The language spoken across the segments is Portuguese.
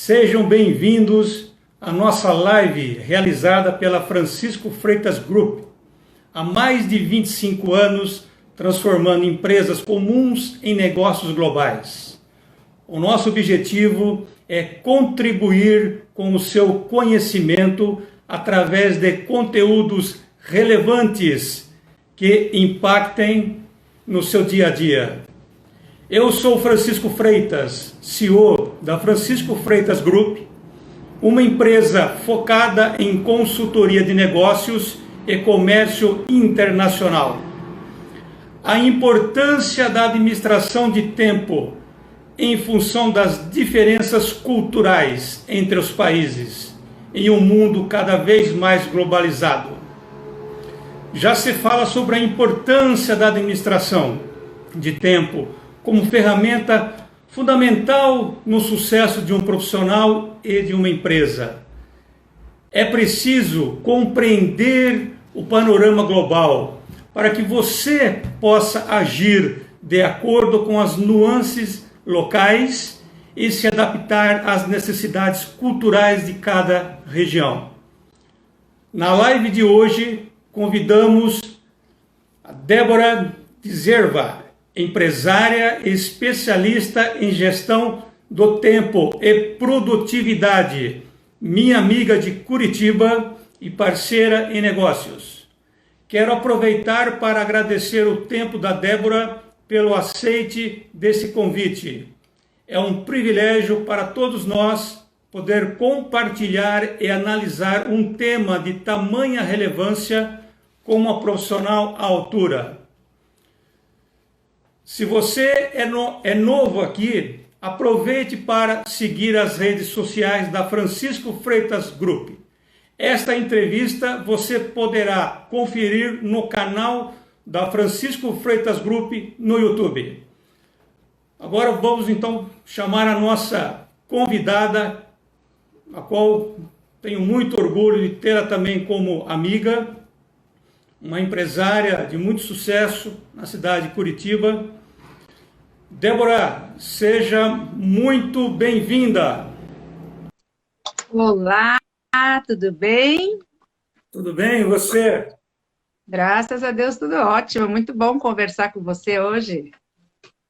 Sejam bem-vindos à nossa live realizada pela Francisco Freitas Group. Há mais de 25 anos, transformando empresas comuns em negócios globais. O nosso objetivo é contribuir com o seu conhecimento através de conteúdos relevantes que impactem no seu dia a dia. Eu sou Francisco Freitas, CEO da Francisco Freitas Group, uma empresa focada em consultoria de negócios e comércio internacional. A importância da administração de tempo em função das diferenças culturais entre os países em um mundo cada vez mais globalizado. Já se fala sobre a importância da administração de tempo como ferramenta fundamental no sucesso de um profissional e de uma empresa. É preciso compreender o panorama global para que você possa agir de acordo com as nuances locais e se adaptar às necessidades culturais de cada região. Na live de hoje, convidamos a Débora Tzerva, empresária e especialista em gestão do tempo e produtividade, minha amiga de Curitiba e parceira em negócios. Quero aproveitar para agradecer o tempo da Débora pelo aceite desse convite. É um privilégio para todos nós poder compartilhar e analisar um tema de tamanha relevância com uma profissional à altura. Se você é novo aqui, aproveite para seguir as redes sociais da Francisco Freitas Group. Esta entrevista você poderá conferir no canal da Francisco Freitas Group no YouTube. Agora vamos então chamar a nossa convidada, a qual tenho muito orgulho de tê-la também como amiga, uma empresária de muito sucesso na cidade de Curitiba. Débora, seja muito bem-vinda. Olá, tudo bem? Tudo bem, e você? Graças a Deus, tudo ótimo. Muito bom conversar com você hoje.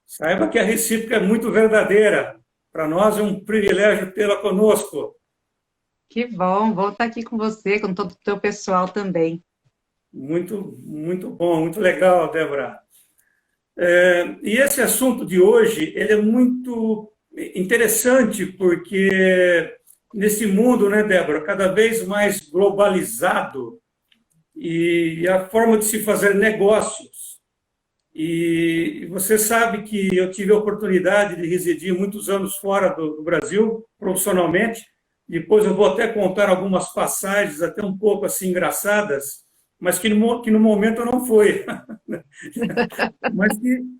Saiba que a recíproca é muito verdadeira. Para nós é um privilégio tê-la conosco. Que bom, vou estar aqui com você, com todo o teu pessoal também. Muito bom, muito legal, Débora. E esse assunto de hoje, ele é muito interessante, porque nesse mundo, né, Débora, cada vez mais globalizado, e a forma de se fazer negócios. E você sabe que eu tive a oportunidade de residir muitos anos fora do Brasil, profissionalmente. Depois eu vou até contar algumas passagens, até um pouco assim engraçadas, mas que no momento não foi. Mas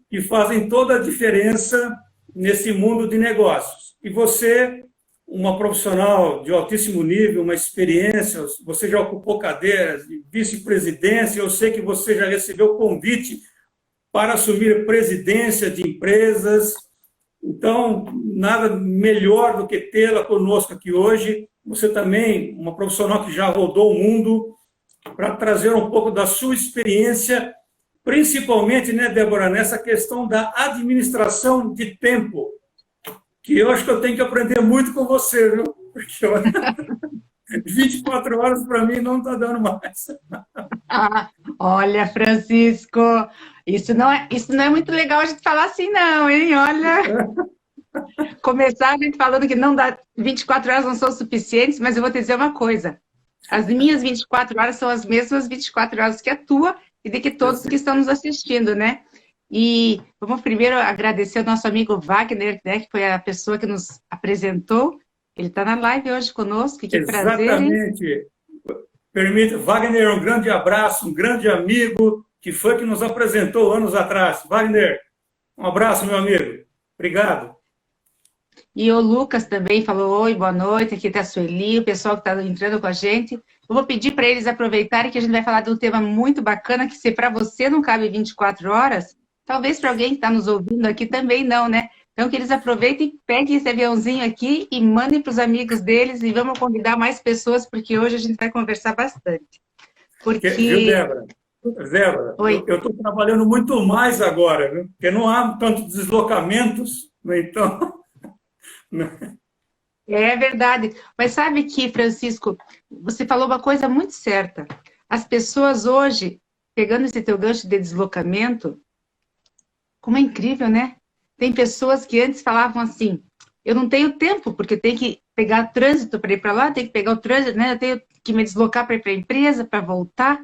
que fazem toda a diferença nesse mundo de negócios. E você, uma profissional de altíssimo nível, uma experiência, você já ocupou cadeiras de vice-presidência, eu sei que você já recebeu convite para assumir presidência de empresas. Então, nada melhor do que tê-la conosco aqui hoje. Você também, uma profissional que já rodou o mundo, para trazer um pouco da sua experiência, principalmente, né, Débora, nessa questão da administração de tempo, que eu acho que eu tenho que aprender muito com você, viu? Porque 24 horas para mim não está dando mais. Olha, Francisco, isso não é muito legal a gente falar assim, não, hein? Olha, começar a gente falando que não dá, 24 horas não são suficientes, mas eu vou te dizer uma coisa. As minhas 24 horas são as mesmas 24 horas que a tua e de que todos que estão nos assistindo, né? E vamos primeiro agradecer ao nosso amigo Wagner, né, que foi a pessoa que nos apresentou. Ele está na live hoje conosco, que prazer, hein? Exatamente. Permita, Wagner, um grande abraço, um grande amigo, que foi que nos apresentou anos atrás. Wagner, um abraço, meu amigo. Obrigado. E o Lucas também falou, oi, boa noite, aqui está a Sueli, o pessoal que está entrando com a gente. Eu vou pedir para eles aproveitarem que a gente vai falar de um tema muito bacana, que se para você não cabe 24 horas, talvez para alguém que está nos ouvindo aqui também não, né? Então, que eles aproveitem, peguem esse aviãozinho aqui e mandem para os amigos deles e vamos convidar mais pessoas, porque hoje a gente vai conversar bastante. Viu, Porque... Débora? Débora, Oi. eu estou trabalhando muito mais agora, viu? Porque não há tantos deslocamentos, né? Então... É verdade. Mas sabe que, Francisco, você falou uma coisa muito certa. As pessoas hoje, pegando esse teu gancho de deslocamento, como é incrível, né? Tem pessoas que antes falavam assim, eu não tenho tempo, porque tem que pegar trânsito para ir para lá, tem que pegar o trânsito, né? Eu tenho que me deslocar para ir para a empresa, para voltar.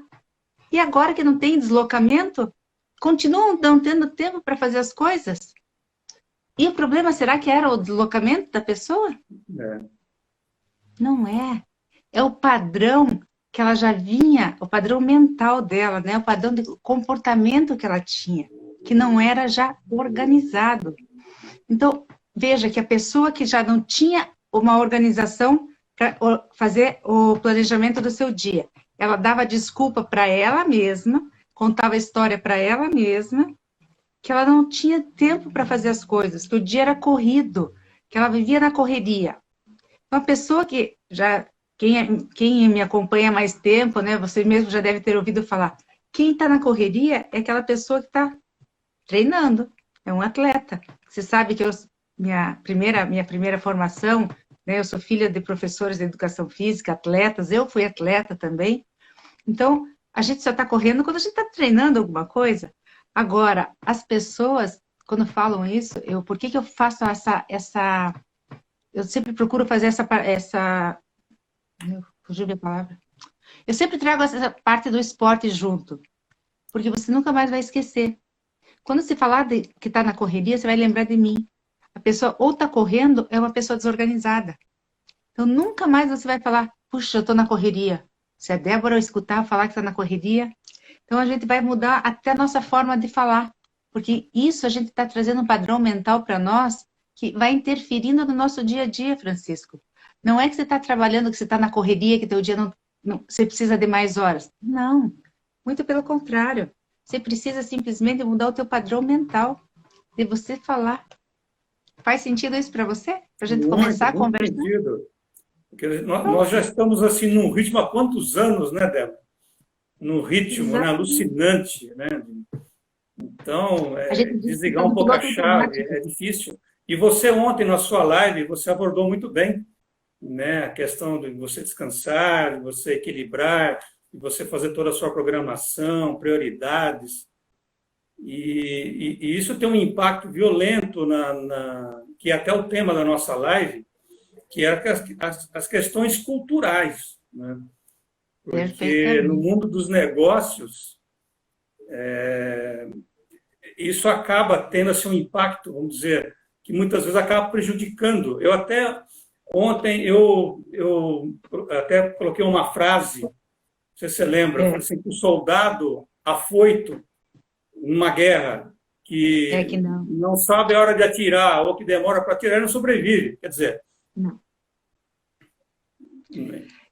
E agora que não tem deslocamento, continuam não tendo tempo para fazer as coisas. E o problema, será que era o deslocamento da pessoa? É. Não é. É o padrão que ela já vinha, o padrão mental dela, né? O padrão de comportamento que ela tinha, que não era já organizado. Então, veja que a pessoa que já não tinha uma organização para fazer o planejamento do seu dia, ela dava desculpa para ela mesma, contava a história para ela mesma, que ela não tinha tempo para fazer as coisas, que o dia era corrido, que ela vivia na correria. Uma pessoa que já, quem me acompanha há mais tempo, né, você mesmo já deve ter ouvido falar, quem está na correria é aquela pessoa que está treinando, é um atleta. Você sabe que minha primeira formação, né, eu sou filha de professores de educação física, atletas, eu fui atleta também. Então, a gente só está correndo quando a gente está treinando alguma coisa. Agora, as pessoas, quando falam isso, por que eu faço essa eu sempre procuro fazer fugiu minha palavra. Eu sempre trago essa parte do esporte junto, porque você nunca mais vai esquecer. Quando se falar que está na correria, você vai lembrar de mim. A pessoa ou está correndo, é uma pessoa desorganizada. Então, nunca mais você vai falar, puxa, eu estou na correria. Se a Débora escutar falar que está na correria, então a gente vai mudar até a nossa forma de falar. Porque isso a gente está trazendo um padrão mental para nós que vai interferindo no nosso dia a dia, Francisco. Não é que você está trabalhando, que você está na correria, que teu dia não, você precisa de mais horas. Não, muito pelo contrário. Você precisa simplesmente mudar o teu padrão mental de você falar. Faz sentido isso para você? Para a gente começar a conversar? Sentido. Porque nós já estamos assim num ritmo há quantos anos, né, Débora? No ritmo, né, alucinante, né? Então, desligar um pouco a chave é difícil. E você ontem, na sua live, você abordou muito bem, né, a questão de você descansar, de você equilibrar, de você fazer toda a sua programação, prioridades. E isso tem um impacto violento, que é até o tema da nossa live, que é as questões culturais, né? Porque no mundo dos negócios, isso acaba tendo assim, um impacto, vamos dizer, que muitas vezes acaba prejudicando. Eu até, ontem, eu até coloquei uma frase, não sei se você lembra, eu falei assim, o soldado afoito numa guerra que não sabe a hora de atirar ou que demora para atirar, não sobrevive. Quer dizer... Não.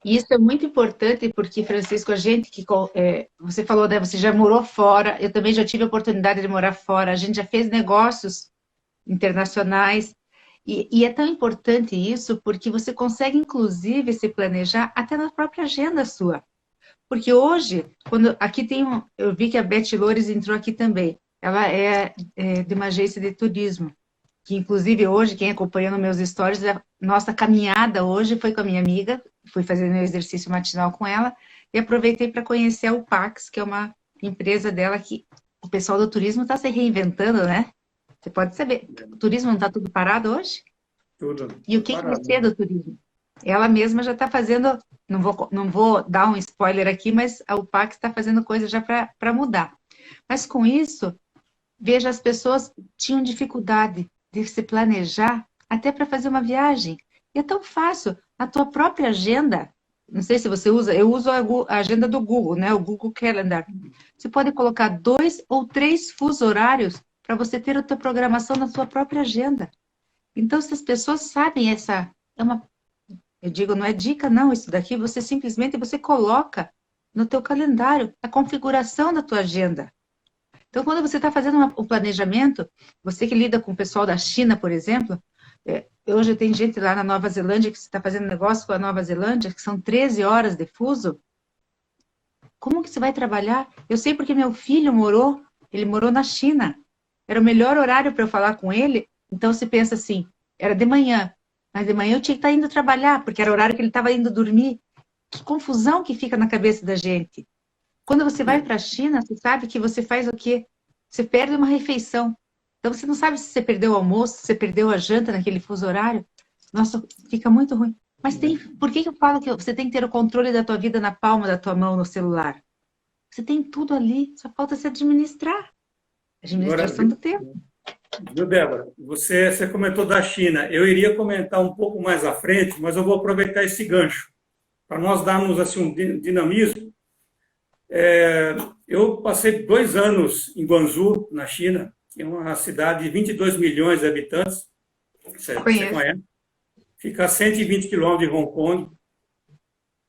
E isso é muito importante porque, Francisco, a gente que... você falou, né, você já morou fora, eu também já tive a oportunidade de morar fora, a gente já fez negócios internacionais, e é tão importante isso porque você consegue, inclusive, se planejar até na própria agenda sua. Porque hoje, aqui tem eu vi que a Beth Loures entrou aqui também, ela é de uma agência de turismo, que inclusive hoje, quem acompanhou nos meus stories, a nossa caminhada hoje foi com a minha amiga, fui fazer meu exercício matinal com ela, e aproveitei para conhecer a UPAX, que é uma empresa dela que o pessoal do turismo está se reinventando, né? Você pode saber, o turismo não está tudo parado hoje? Tudo. E o que vai ser do turismo? Ela mesma já está fazendo, não vou dar um spoiler aqui, mas a UPAX está fazendo coisa já para mudar. Mas com isso, veja, as pessoas tinham dificuldade de se planejar até para fazer uma viagem. E é tão fácil, a tua própria agenda, não sei se você usa, eu uso a agenda do Google, né? O Google Calendar. Você pode colocar 2 ou 3 fusos horários para você ter a tua programação na sua própria agenda. Então, se as pessoas sabem eu digo, não é dica não, isso daqui você simplesmente coloca no teu calendário a configuração da tua agenda. Então, quando você está fazendo um planejamento, você que lida com o pessoal da China, por exemplo, hoje tem gente lá na Nova Zelândia que está fazendo negócio com a Nova Zelândia, que são 13 horas de fuso. Como que você vai trabalhar? Eu sei porque meu filho ele morou na China. Era o melhor horário para eu falar com ele. Então, você pensa assim, era de manhã, mas de manhã eu tinha que estar indo trabalhar, porque era o horário que ele estava indo dormir. Que confusão que fica na cabeça da gente. Quando você vai para a China, você sabe que você faz o quê? Você perde uma refeição. Então, você não sabe se você perdeu o almoço, se você perdeu a janta naquele fuso horário. Nossa, fica muito ruim. Mas por que eu falo que você tem que ter o controle da tua vida na palma da tua mão no celular? Você tem tudo ali, só falta se administrar. Administração do tempo. Viu, Débora? Você comentou da China. Eu iria comentar um pouco mais à frente, mas eu vou aproveitar esse gancho para nós darmos assim, um dinamismo. Eu passei 2 anos em Guangzhou, na China, que é uma cidade de 22 milhões de habitantes. Você conhece? Fica a 120 quilômetros de Hong Kong.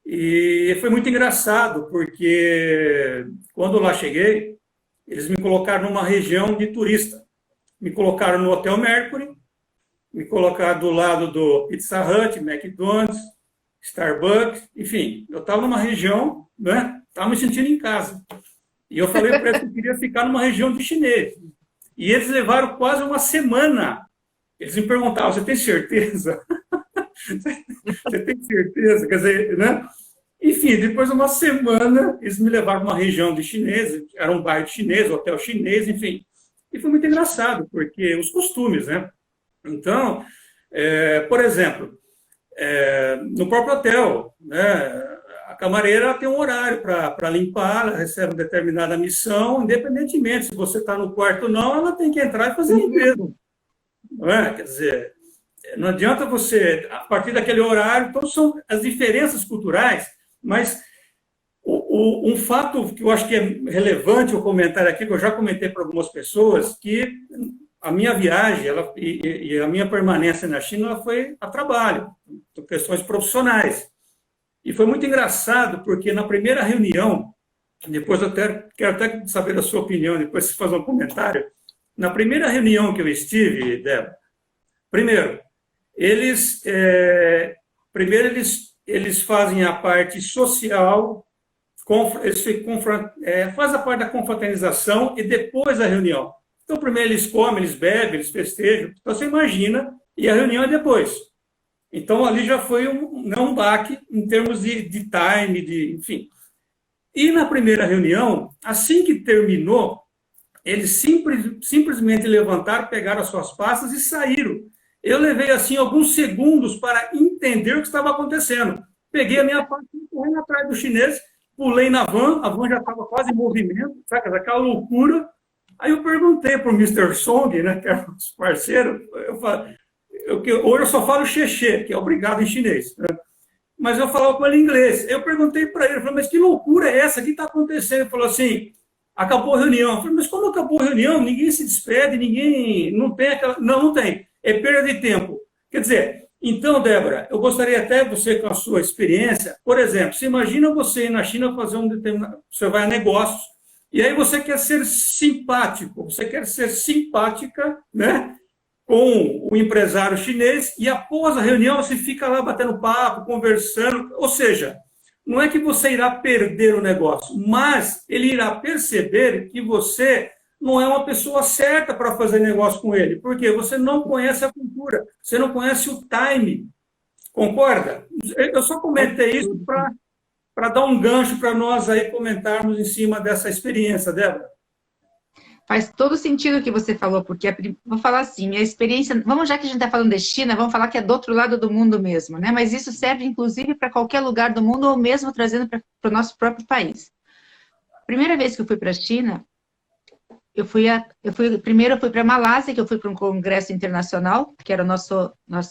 E foi muito engraçado, porque quando lá cheguei, eles me colocaram numa região de turista. Me colocaram no Hotel Mercury, me colocaram do lado do Pizza Hut, McDonald's, Starbucks, enfim, eu estava numa região, né? Estava me sentindo em casa. E eu falei para eles que eu queria ficar numa região de chinês. E eles levaram quase uma semana. Eles me perguntavam, você tem certeza? Você tem certeza? Quer dizer, né? Enfim, depois de uma semana, eles me levaram para uma região de chinês, era um bairro chinês, hotel chinês, enfim. E foi muito engraçado, porque os costumes, né? Então, por exemplo, no próprio hotel, né, a camareira tem um horário para limpar, ela recebe uma determinada missão, independentemente se você está no quarto ou não, ela tem que entrar e fazer a limpeza. Não é? Quer dizer, não adianta você, a partir daquele horário, então são as diferenças culturais, mas um fato que eu acho que é relevante eu comentar aqui, que eu já comentei para algumas pessoas, que a minha viagem e a minha permanência na China ela foi a trabalho, por questões profissionais. E foi muito engraçado, porque na primeira reunião, depois eu quero até saber a sua opinião, depois você faz um comentário. Na primeira reunião que eu estive, Débora, primeiro, eles fazem a parte social, faz a parte da confraternização e depois a reunião. Então, primeiro eles comem, eles bebem, eles festejam. Então, você imagina, e a reunião é depois. Então, ali já foi um baque em termos de time, enfim. E na primeira reunião, assim que terminou, eles simplesmente levantaram, pegaram as suas pastas e saíram. Eu levei, assim, alguns segundos para entender o que estava acontecendo. Peguei a minha pasta, correndo atrás do chinês, pulei na van, a van já estava quase em movimento, sabe, aquela loucura. Aí eu perguntei para o Mr. Song, né, que era nosso parceiro, hoje eu só falo xexê, que é obrigado em chinês, né? Mas eu falava com ele em inglês. Eu perguntei para ele, falei, mas que loucura é essa? O que está acontecendo? Ele falou assim, acabou a reunião. Eu falei, mas como acabou a reunião? Ninguém se despede, ninguém... Não tem aquela... Não tem. É perda de tempo. Quer dizer, então, Débora, eu gostaria até você, com a sua experiência, por exemplo, você imagina você ir na China fazer um determinado... Você vai a negócios, e aí você quer ser simpático, você quer ser simpática, né, com o empresário chinês, e após a reunião você fica lá batendo papo, conversando, ou seja, não é que você irá perder o negócio, mas ele irá perceber que você não é uma pessoa certa para fazer negócio com ele, porque você não conhece a cultura, você não conhece o time, concorda? Eu só comentei isso para dar um gancho para nós aí comentarmos em cima dessa experiência, Débora. Faz todo sentido o que você falou, porque vou falar assim, minha experiência, já que a gente está falando de China, vamos falar que é do outro lado do mundo mesmo, né? Mas isso serve inclusive para qualquer lugar do mundo ou mesmo trazendo para o nosso próprio país. Primeira vez que eu fui para a China, primeiro eu fui para a Malásia, que eu fui para um congresso internacional, que era nós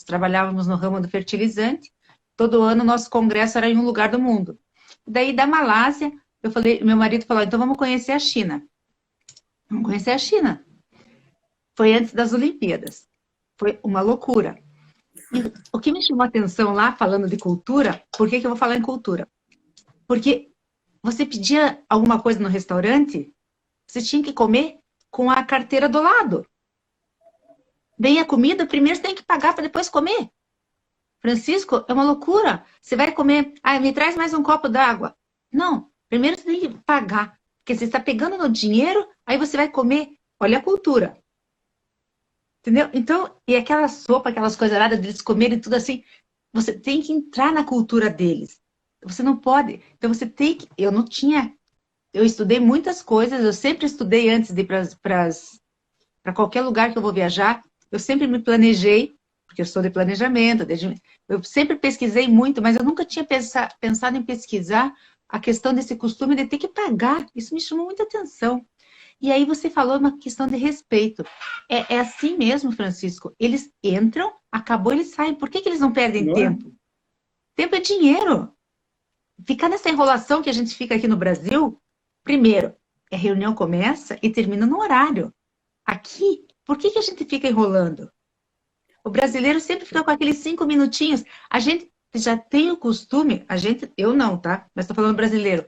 trabalhávamos no ramo do fertilizante. Todo ano o nosso congresso era em um lugar do mundo. Daí da Malásia, meu marido falou, então vamos conhecer a China. Vamos conhecer a China. Foi antes das Olimpíadas. Foi uma loucura. E o que me chamou a atenção lá, falando de cultura, por que eu vou falar em cultura? Porque você pedia alguma coisa no restaurante, você tinha que comer com a carteira do lado. Vem a comida, primeiro você tem que pagar para depois comer. Francisco, é uma loucura. Você vai comer, me traz mais um copo d'água. Não, primeiro você tem que pagar. Porque você está pegando no dinheiro, aí você vai comer. Olha a cultura. Entendeu? Então, e aquela sopa, aquelas coisas lá deles comerem tudo assim, você tem que entrar na cultura deles. Você não pode. Então você tem que. Eu estudei muitas coisas, eu sempre estudei antes de ir para qualquer lugar que eu vou viajar. Eu sempre me planejei, porque eu sou de planejamento, eu sempre pesquisei muito, mas eu nunca tinha pensado em pesquisar a questão desse costume de ter que pagar. Isso me chamou muita atenção. E aí você falou uma questão de respeito. É assim mesmo, Francisco. Eles entram, acabou, eles saem. Por que eles não perdem tempo? Tempo é dinheiro. Ficar nessa enrolação que a gente fica aqui no Brasil, primeiro, a reunião começa e termina no horário. Aqui, por que a gente fica enrolando? O brasileiro sempre fica com aqueles 5 minutinhos. A gente já tem o costume, eu não, tá? Mas estou falando brasileiro.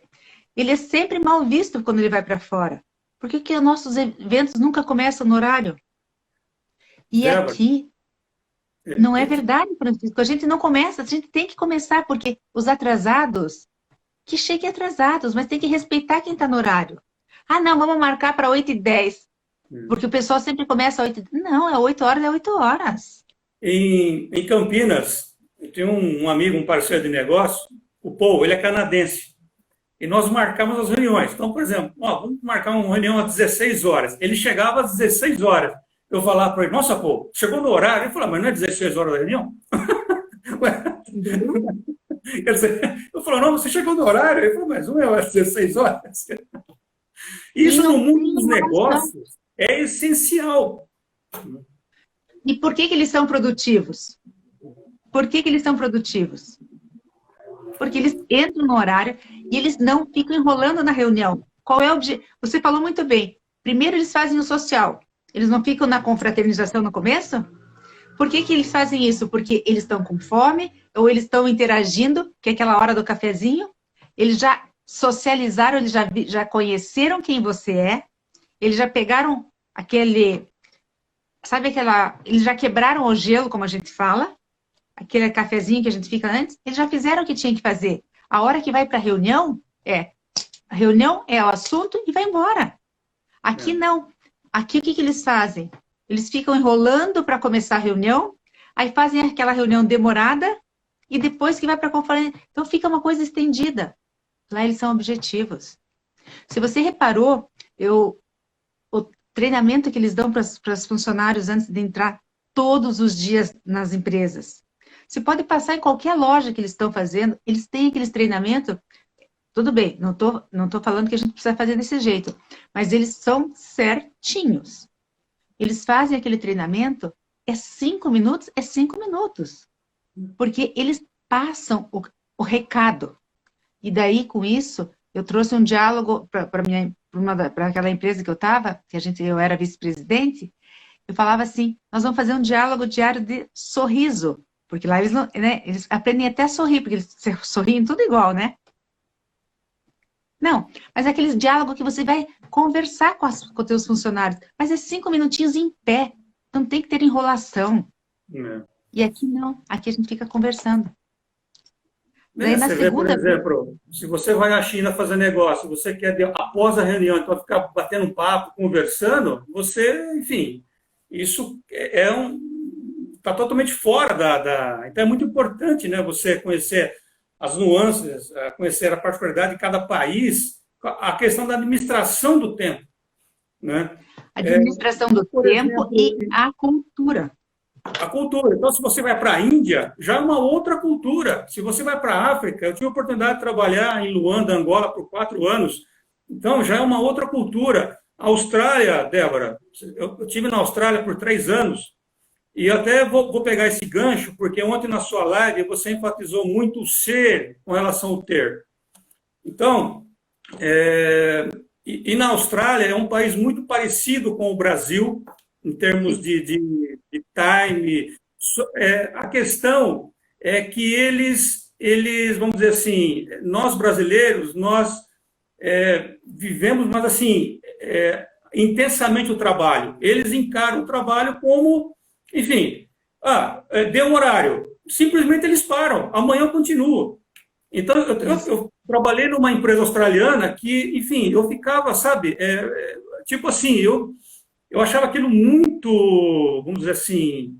Ele é sempre mal visto quando ele vai para fora. Por que os nossos eventos nunca começam no horário? E aqui, não é verdade, Francisco. A gente não começa, a gente tem que começar, porque os atrasados, que cheguem atrasados, mas tem que respeitar quem está no horário. Não, vamos marcar para 8h10. Porque o pessoal sempre começa às 8h. Não, é 8 horas, é 8 horas. Em Campinas, eu tenho um amigo, um parceiro de negócio, o Paul, ele é canadense. E nós marcamos as reuniões. Então, por exemplo, vamos marcar uma reunião às 16 horas. Ele chegava às 16 horas. Eu falava para ele, nossa, pô, chegou no horário. Ele falou, mas não é 16 horas da reunião? Eu falei, não, você chegou no horário. Ele falou, mas não é às 16 horas. Isso no mundo dos negócios é essencial. E por que eles são produtivos? Por que eles são produtivos? Porque eles entram no horário e eles não ficam enrolando na reunião. Qual é o objetivo? Você falou muito bem. Primeiro eles fazem o social. Eles não ficam na confraternização no começo? Por que eles fazem isso? Porque eles estão com fome ou eles estão interagindo, que é aquela hora do cafezinho. Eles já socializaram, eles já conheceram quem você é. Eles já pegaram aquele... Sabe aquela... Eles já quebraram o gelo, como a gente fala. Aquele cafezinho que a gente fica antes, eles já fizeram o que tinha que fazer. A hora que vai para a reunião é o assunto e vai embora. Aqui não. Aqui o que eles fazem? Eles ficam enrolando para começar a reunião, aí fazem aquela reunião demorada e depois que vai para a conferência. Então fica uma coisa estendida. Lá eles são objetivos. Se você reparou, o treinamento que eles dão para os funcionários antes de entrar todos os dias nas empresas. Você pode passar em qualquer loja que eles estão fazendo, eles têm aqueles treinamentos, tudo bem, não tô falando que a gente precisa fazer desse jeito, mas eles são certinhos. Eles fazem aquele treinamento, é 5 minutos, é 5 minutos. Porque eles passam o recado. E daí, com isso, eu trouxe um diálogo para aquela empresa que eu estava, eu era vice-presidente, eu falava assim, nós vamos fazer um diálogo diário de sorriso. Porque lá eles aprendem até a sorrir, porque eles sorriem tudo igual, né? Não, mas é aquele diálogo que você vai conversar com os teus funcionários. Mas é 5 minutinhos em pé. Não tem que ter enrolação. E aqui não. Aqui a gente fica conversando. Daí, na segunda... Por exemplo, se você vai à China fazer negócio, você quer, após a reunião, então ficar batendo um papo, conversando, você, enfim, isso está totalmente fora Então é muito importante, né, você conhecer as nuances, conhecer a particularidade de cada país, a questão da administração do tempo. Né? Administração do tempo e a cultura. A cultura. Então, se você vai para a Índia, já é uma outra cultura. Se você vai para a África, eu tive a oportunidade de trabalhar em Luanda, Angola, por 4 anos. Então, já é uma outra cultura. A Austrália, Débora, eu estive na Austrália por 3 anos. E até vou pegar esse gancho, porque ontem na sua live você enfatizou muito o ser com relação ao ter. Então, na Austrália é um país muito parecido com o Brasil, em termos de time. A questão é que eles, vamos dizer assim, nós brasileiros, nós vivemos, mas assim, intensamente o trabalho. Eles encaram o trabalho como, enfim, deu um horário. Simplesmente eles param, amanhã eu continuo. Então, eu trabalhei numa empresa australiana que, enfim, eu ficava, sabe, tipo assim, eu achava aquilo muito, vamos dizer assim,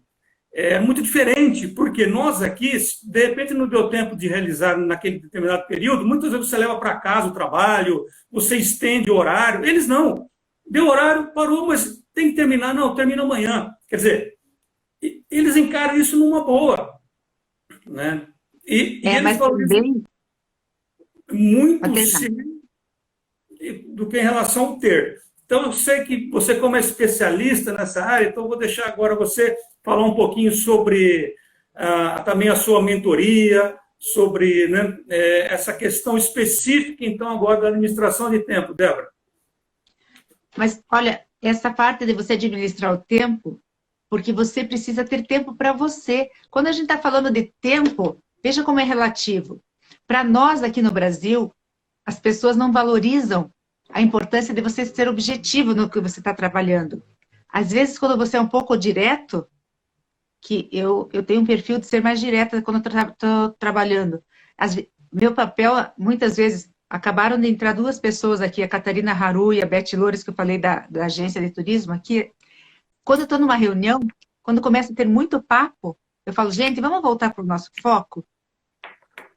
muito diferente, porque nós aqui, de repente, não deu tempo de realizar naquele determinado período, muitas vezes você leva para casa o trabalho, você estende o horário, eles não. Deu horário, parou, mas tem que terminar, não, termina amanhã. Quer dizer, eles encaram isso numa boa, né? E eles Mas valorizam também, muito até ser do que em relação ao ter. Então, eu sei que você, como é especialista nessa área, então eu vou deixar agora você falar um pouquinho sobre também a sua mentoria, sobre, né, essa questão específica, então, agora da administração de tempo, Débora. mas olha, essa parte de você administrar o tempo, porque você precisa ter tempo para você. Quando a gente está falando de tempo, veja como é relativo. Para nós aqui no Brasil, as pessoas não valorizam a importância de você ser objetivo no que você está trabalhando. Às vezes, quando você é um pouco direto, que eu tenho um perfil de ser mais direta quando eu estou trabalhando. Meu papel, muitas vezes, acabaram de entrar duas pessoas aqui, a Catarina Haru e a Beth Loures, que eu falei da agência de turismo aqui. Quando eu estou numa reunião, quando começa a ter muito papo, eu falo, gente, vamos voltar para o nosso foco?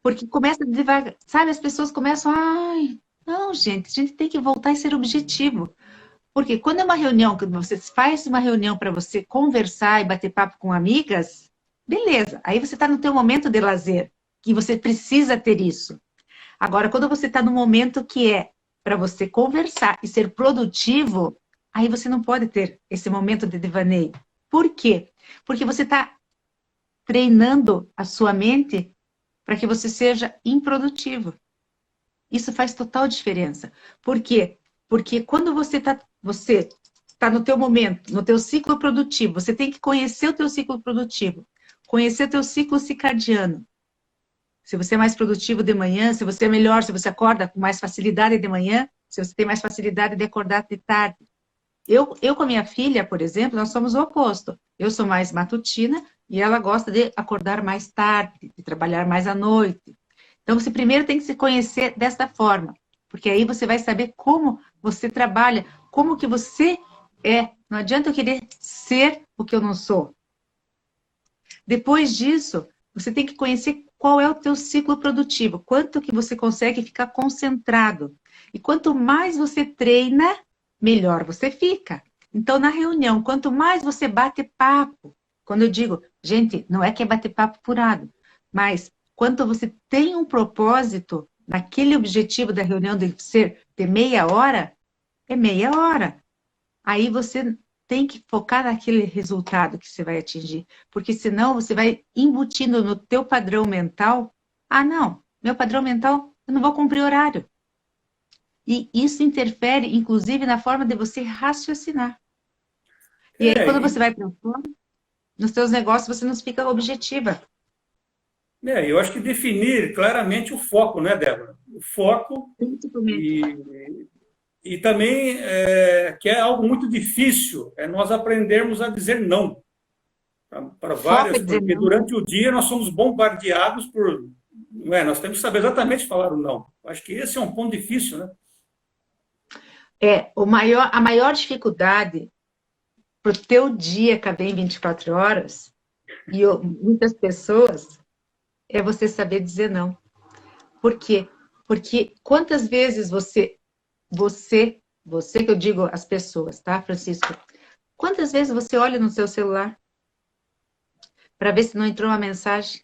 Porque começa devagar, sabe, as pessoas começam, ai, não, gente, a gente tem que voltar e ser objetivo. Porque quando é uma reunião, que você faz uma reunião para você conversar e bater papo com amigas, beleza, aí você está no teu momento de lazer, que você precisa ter isso. Agora, quando você está no momento que é para você conversar e ser produtivo, aí você não pode ter esse momento de devaneio. Por quê? Porque você está treinando a sua mente para que você seja improdutivo. Isso faz total diferença. Por quê? Porque quando você tá no teu momento, no teu ciclo produtivo, você tem que conhecer o teu ciclo produtivo, conhecer o teu ciclo circadiano. Se você é mais produtivo de manhã, se você é melhor, se você acorda com mais facilidade de manhã, se você tem mais facilidade de acordar de tarde. Eu com a minha filha, por exemplo, nós somos o oposto. Eu sou mais matutina e ela gosta de acordar mais tarde, de trabalhar mais à noite. Então, você primeiro tem que se conhecer desta forma, porque aí você vai saber como você trabalha, como que você é. Não adianta eu querer ser o que eu não sou. Depois disso, você tem que conhecer qual é o teu ciclo produtivo, quanto que você consegue ficar concentrado. E quanto mais você treina, melhor você fica. Então, na reunião, quanto mais você bate papo, quando eu digo, gente, não é que é bater papo furado, mas quando você tem um propósito naquele objetivo da reunião de ser de meia hora, é meia hora. Aí você tem que focar naquele resultado que você vai atingir, porque senão você vai embutindo no teu padrão mental, não, meu padrão mental, eu não vou cumprir horário. E isso interfere, inclusive, na forma de você raciocinar. E aí, quando você vai para fora, nos seus negócios, você não fica objetiva. Eu acho que definir claramente o foco, né, Débora? O foco e também que é algo muito difícil, é nós aprendermos a dizer não para várias, porque durante o dia nós somos bombardeados por... nós temos que saber exatamente falar o não. Acho que esse é um ponto difícil, né? A maior dificuldade para o teu dia caber em 24 horas, e muitas pessoas, é você saber dizer não. Por quê? Porque quantas vezes você que eu digo as pessoas, tá, Francisco? Quantas vezes você olha no seu celular para ver se não entrou uma mensagem?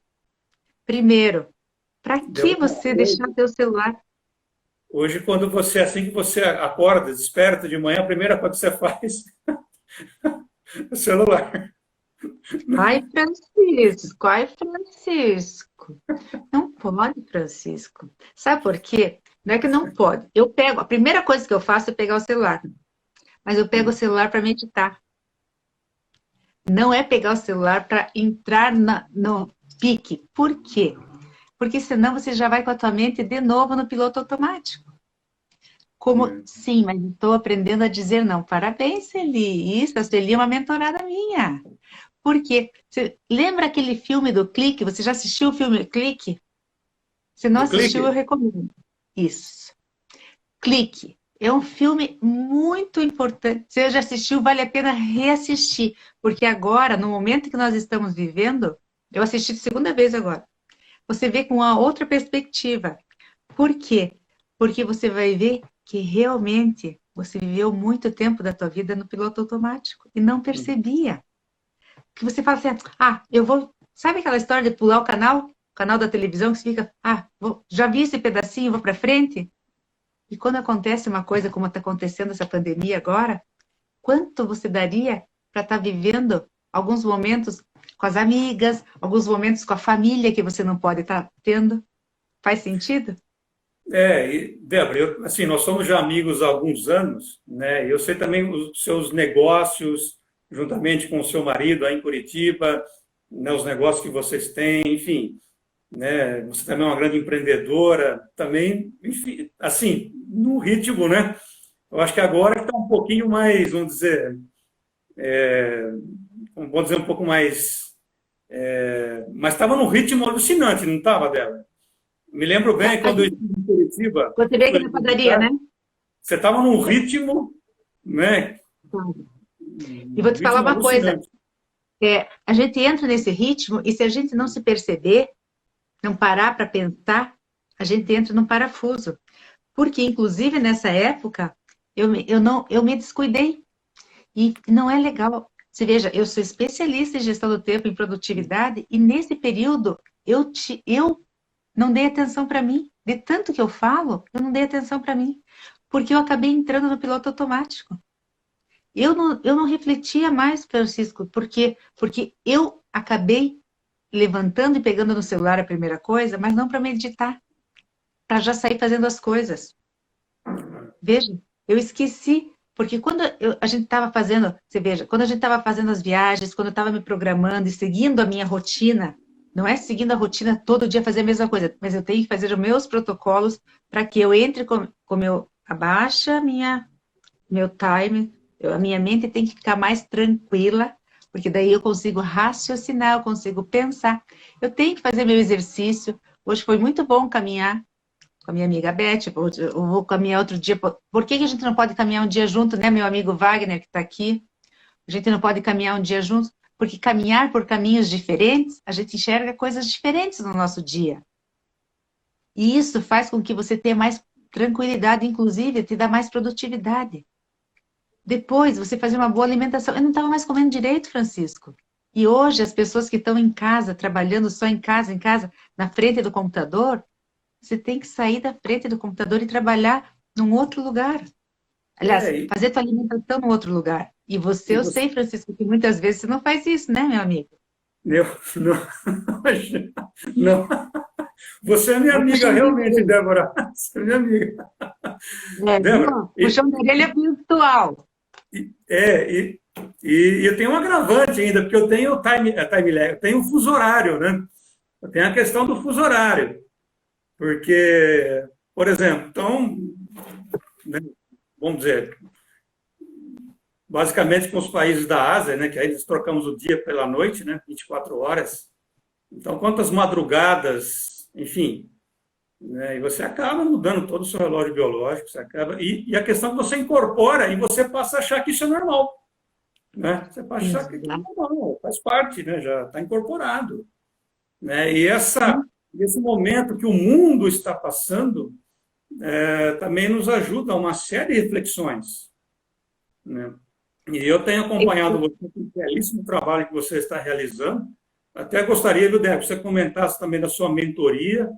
Primeiro, para que você deixar teu celular? Hoje, quando você, assim que você acorda, desperta de manhã, a primeira coisa que você faz é o celular. Ai, Francisco. Não pode, Francisco. Sabe por quê? Não é que não pode. A primeira coisa que eu faço é pegar o celular. Mas eu pego o celular para meditar. Não é pegar o celular para entrar no pique. Por quê? Porque senão você já vai com a tua mente de novo no piloto automático. Como, sim, mas estou aprendendo a dizer não. Parabéns, Celi. Isso, a Celi é uma mentorada minha. Por quê? Você lembra aquele filme do Clique? Você já assistiu o filme Clique? Se não Do assistiu, eu clique? recomendo. Isso. Clique. É um filme muito importante. Se você já assistiu, vale a pena reassistir. Porque agora, no momento que nós estamos vivendo, eu assisti de segunda vez agora. Você vê com uma outra perspectiva. Por quê? Porque você vai ver que realmente você viveu muito tempo da tua vida no piloto automático e não percebia. Que você fala assim, eu vou... Sabe aquela história de pular o canal da televisão, que você fica, já vi esse pedacinho, vou para frente? E quando acontece uma coisa como está acontecendo essa pandemia agora, quanto você daria para estar vivendo alguns momentos com as amigas, alguns momentos com a família que você não pode estar tendo? Faz sentido? Débora, assim, nós somos já amigos há alguns anos, né? Eu sei também os seus negócios, juntamente com o seu marido aí em Curitiba, né, os negócios que vocês têm, enfim, né? Você também é uma grande empreendedora, também, enfim, assim, no ritmo, né? Eu acho que agora está um pouquinho mais, vamos dizer, vamos dizer um pouco mais, mas estava num ritmo alucinante, não estava, Débora? Me lembro bem quando eu estive em Curitiba, Você vê que na padaria, né? você estava num ritmo, né? E vou Um te falar ritmo uma coisa. alucinante. A gente entra nesse ritmo e se a gente não se perceber, não parar para pensar, a gente entra num parafuso. Porque, inclusive, nessa época, eu me descuidei. E não é legal. Você veja, eu sou especialista em gestão do tempo, em produtividade, e nesse período eu não dei atenção para mim. De tanto que eu falo, eu não dei atenção para mim. Porque eu acabei entrando no piloto automático. Eu não refletia mais, Francisco, porque eu acabei levantando e pegando no celular a primeira coisa, mas não para meditar, para já sair fazendo as coisas. Veja, eu esqueci, porque quando a gente estava fazendo, você veja, quando a gente estava fazendo as viagens, quando eu estava me programando e seguindo a minha rotina, não é seguindo a rotina todo dia fazer a mesma coisa, mas eu tenho que fazer os meus protocolos para que eu entre com meu, abaixa meu time, a minha mente tem que ficar mais tranquila, porque daí eu consigo raciocinar, eu consigo pensar. Eu tenho que fazer meu exercício. Hoje foi muito bom caminhar com a minha amiga Beth, eu vou caminhar outro dia. Por que a gente não pode caminhar um dia junto, né, meu amigo Wagner, que está aqui? A gente não pode caminhar um dia junto, porque caminhar por caminhos diferentes, a gente enxerga coisas diferentes no nosso dia. E isso faz com que você tenha mais tranquilidade, inclusive, te dá mais produtividade. Depois, você fazer uma boa alimentação. Eu não estava mais comendo direito, Francisco. E hoje, as pessoas que estão em casa, trabalhando só em casa, na frente do computador, você tem que sair da frente do computador e trabalhar num outro lugar. Aliás, E, fazer tua alimentação num outro lugar. E você, e eu você, sei, Francisco, que muitas vezes você não faz isso, né, meu amigo? eu, não, não, você é minha Vou amiga, puxando a realmente, orelha. Débora. Você é minha amiga. Viu? Débora, Puxando a orelha virtual. é, e, e eu tenho um agravante ainda, porque eu tenho time lag, eu tenho um fuso horário, né? Eu tenho a questão do fuso horário, porque, por exemplo, então, né, vamos dizer, basicamente com os países da Ásia, né, que aí eles trocamos o dia pela noite, né, 24 horas. Então, quantas madrugadas, enfim, né, e você acaba mudando todo o seu relógio biológico, você acaba, e a questão que você incorpora e você passa a achar que isso é normal, né? Você passa a achar que aquilo é normal, faz parte, né, já está incorporado, né? E esse momento que o mundo está passando também nos ajuda a uma série de reflexões, né? E eu tenho acompanhado você, o belíssimo trabalho que você está realizando. Até gostaria, viu, Débora, que você comentasse também da sua mentoria,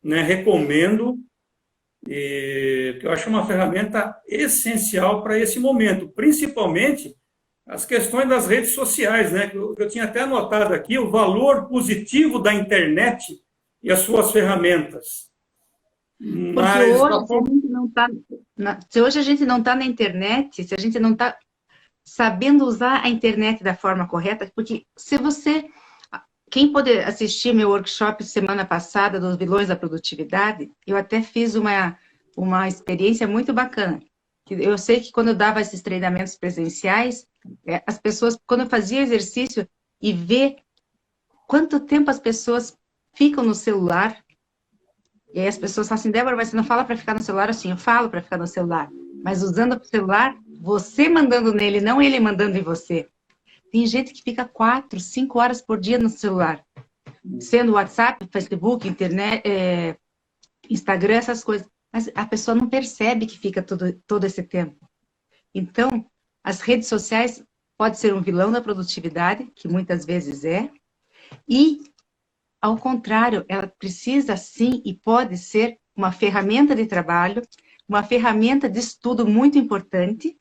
né? Recomendo, e que eu acho uma ferramenta essencial para esse momento, principalmente as questões das redes sociais, né? Que eu tinha até anotado aqui o valor positivo da internet e as suas ferramentas. Porque Mas hoje, se a gente não está se hoje a gente não está na internet, se a gente não está sabendo usar a internet da forma correta, porque se você... Quem pôde assistir meu workshop semana passada dos vilões da produtividade, eu até fiz uma uma experiência muito bacana. Eu sei que quando eu dava esses treinamentos presenciais, as pessoas, quando eu fazia exercício e ver quanto tempo as pessoas ficam no celular, e aí as pessoas falam assim, Débora, mas você não fala para ficar no celular? Assim, eu falo para ficar no celular, mas usando o celular, você mandando nele, não ele mandando em você. Tem gente que fica 4, 5 horas por dia no celular, sendo WhatsApp, Facebook, internet, Instagram, essas coisas. Mas a pessoa não percebe que fica todo esse tempo. Então, as redes sociais pode ser um vilão da produtividade, que muitas vezes é, e, ao contrário, ela precisa sim e pode ser uma ferramenta de trabalho, uma ferramenta de estudo muito importante.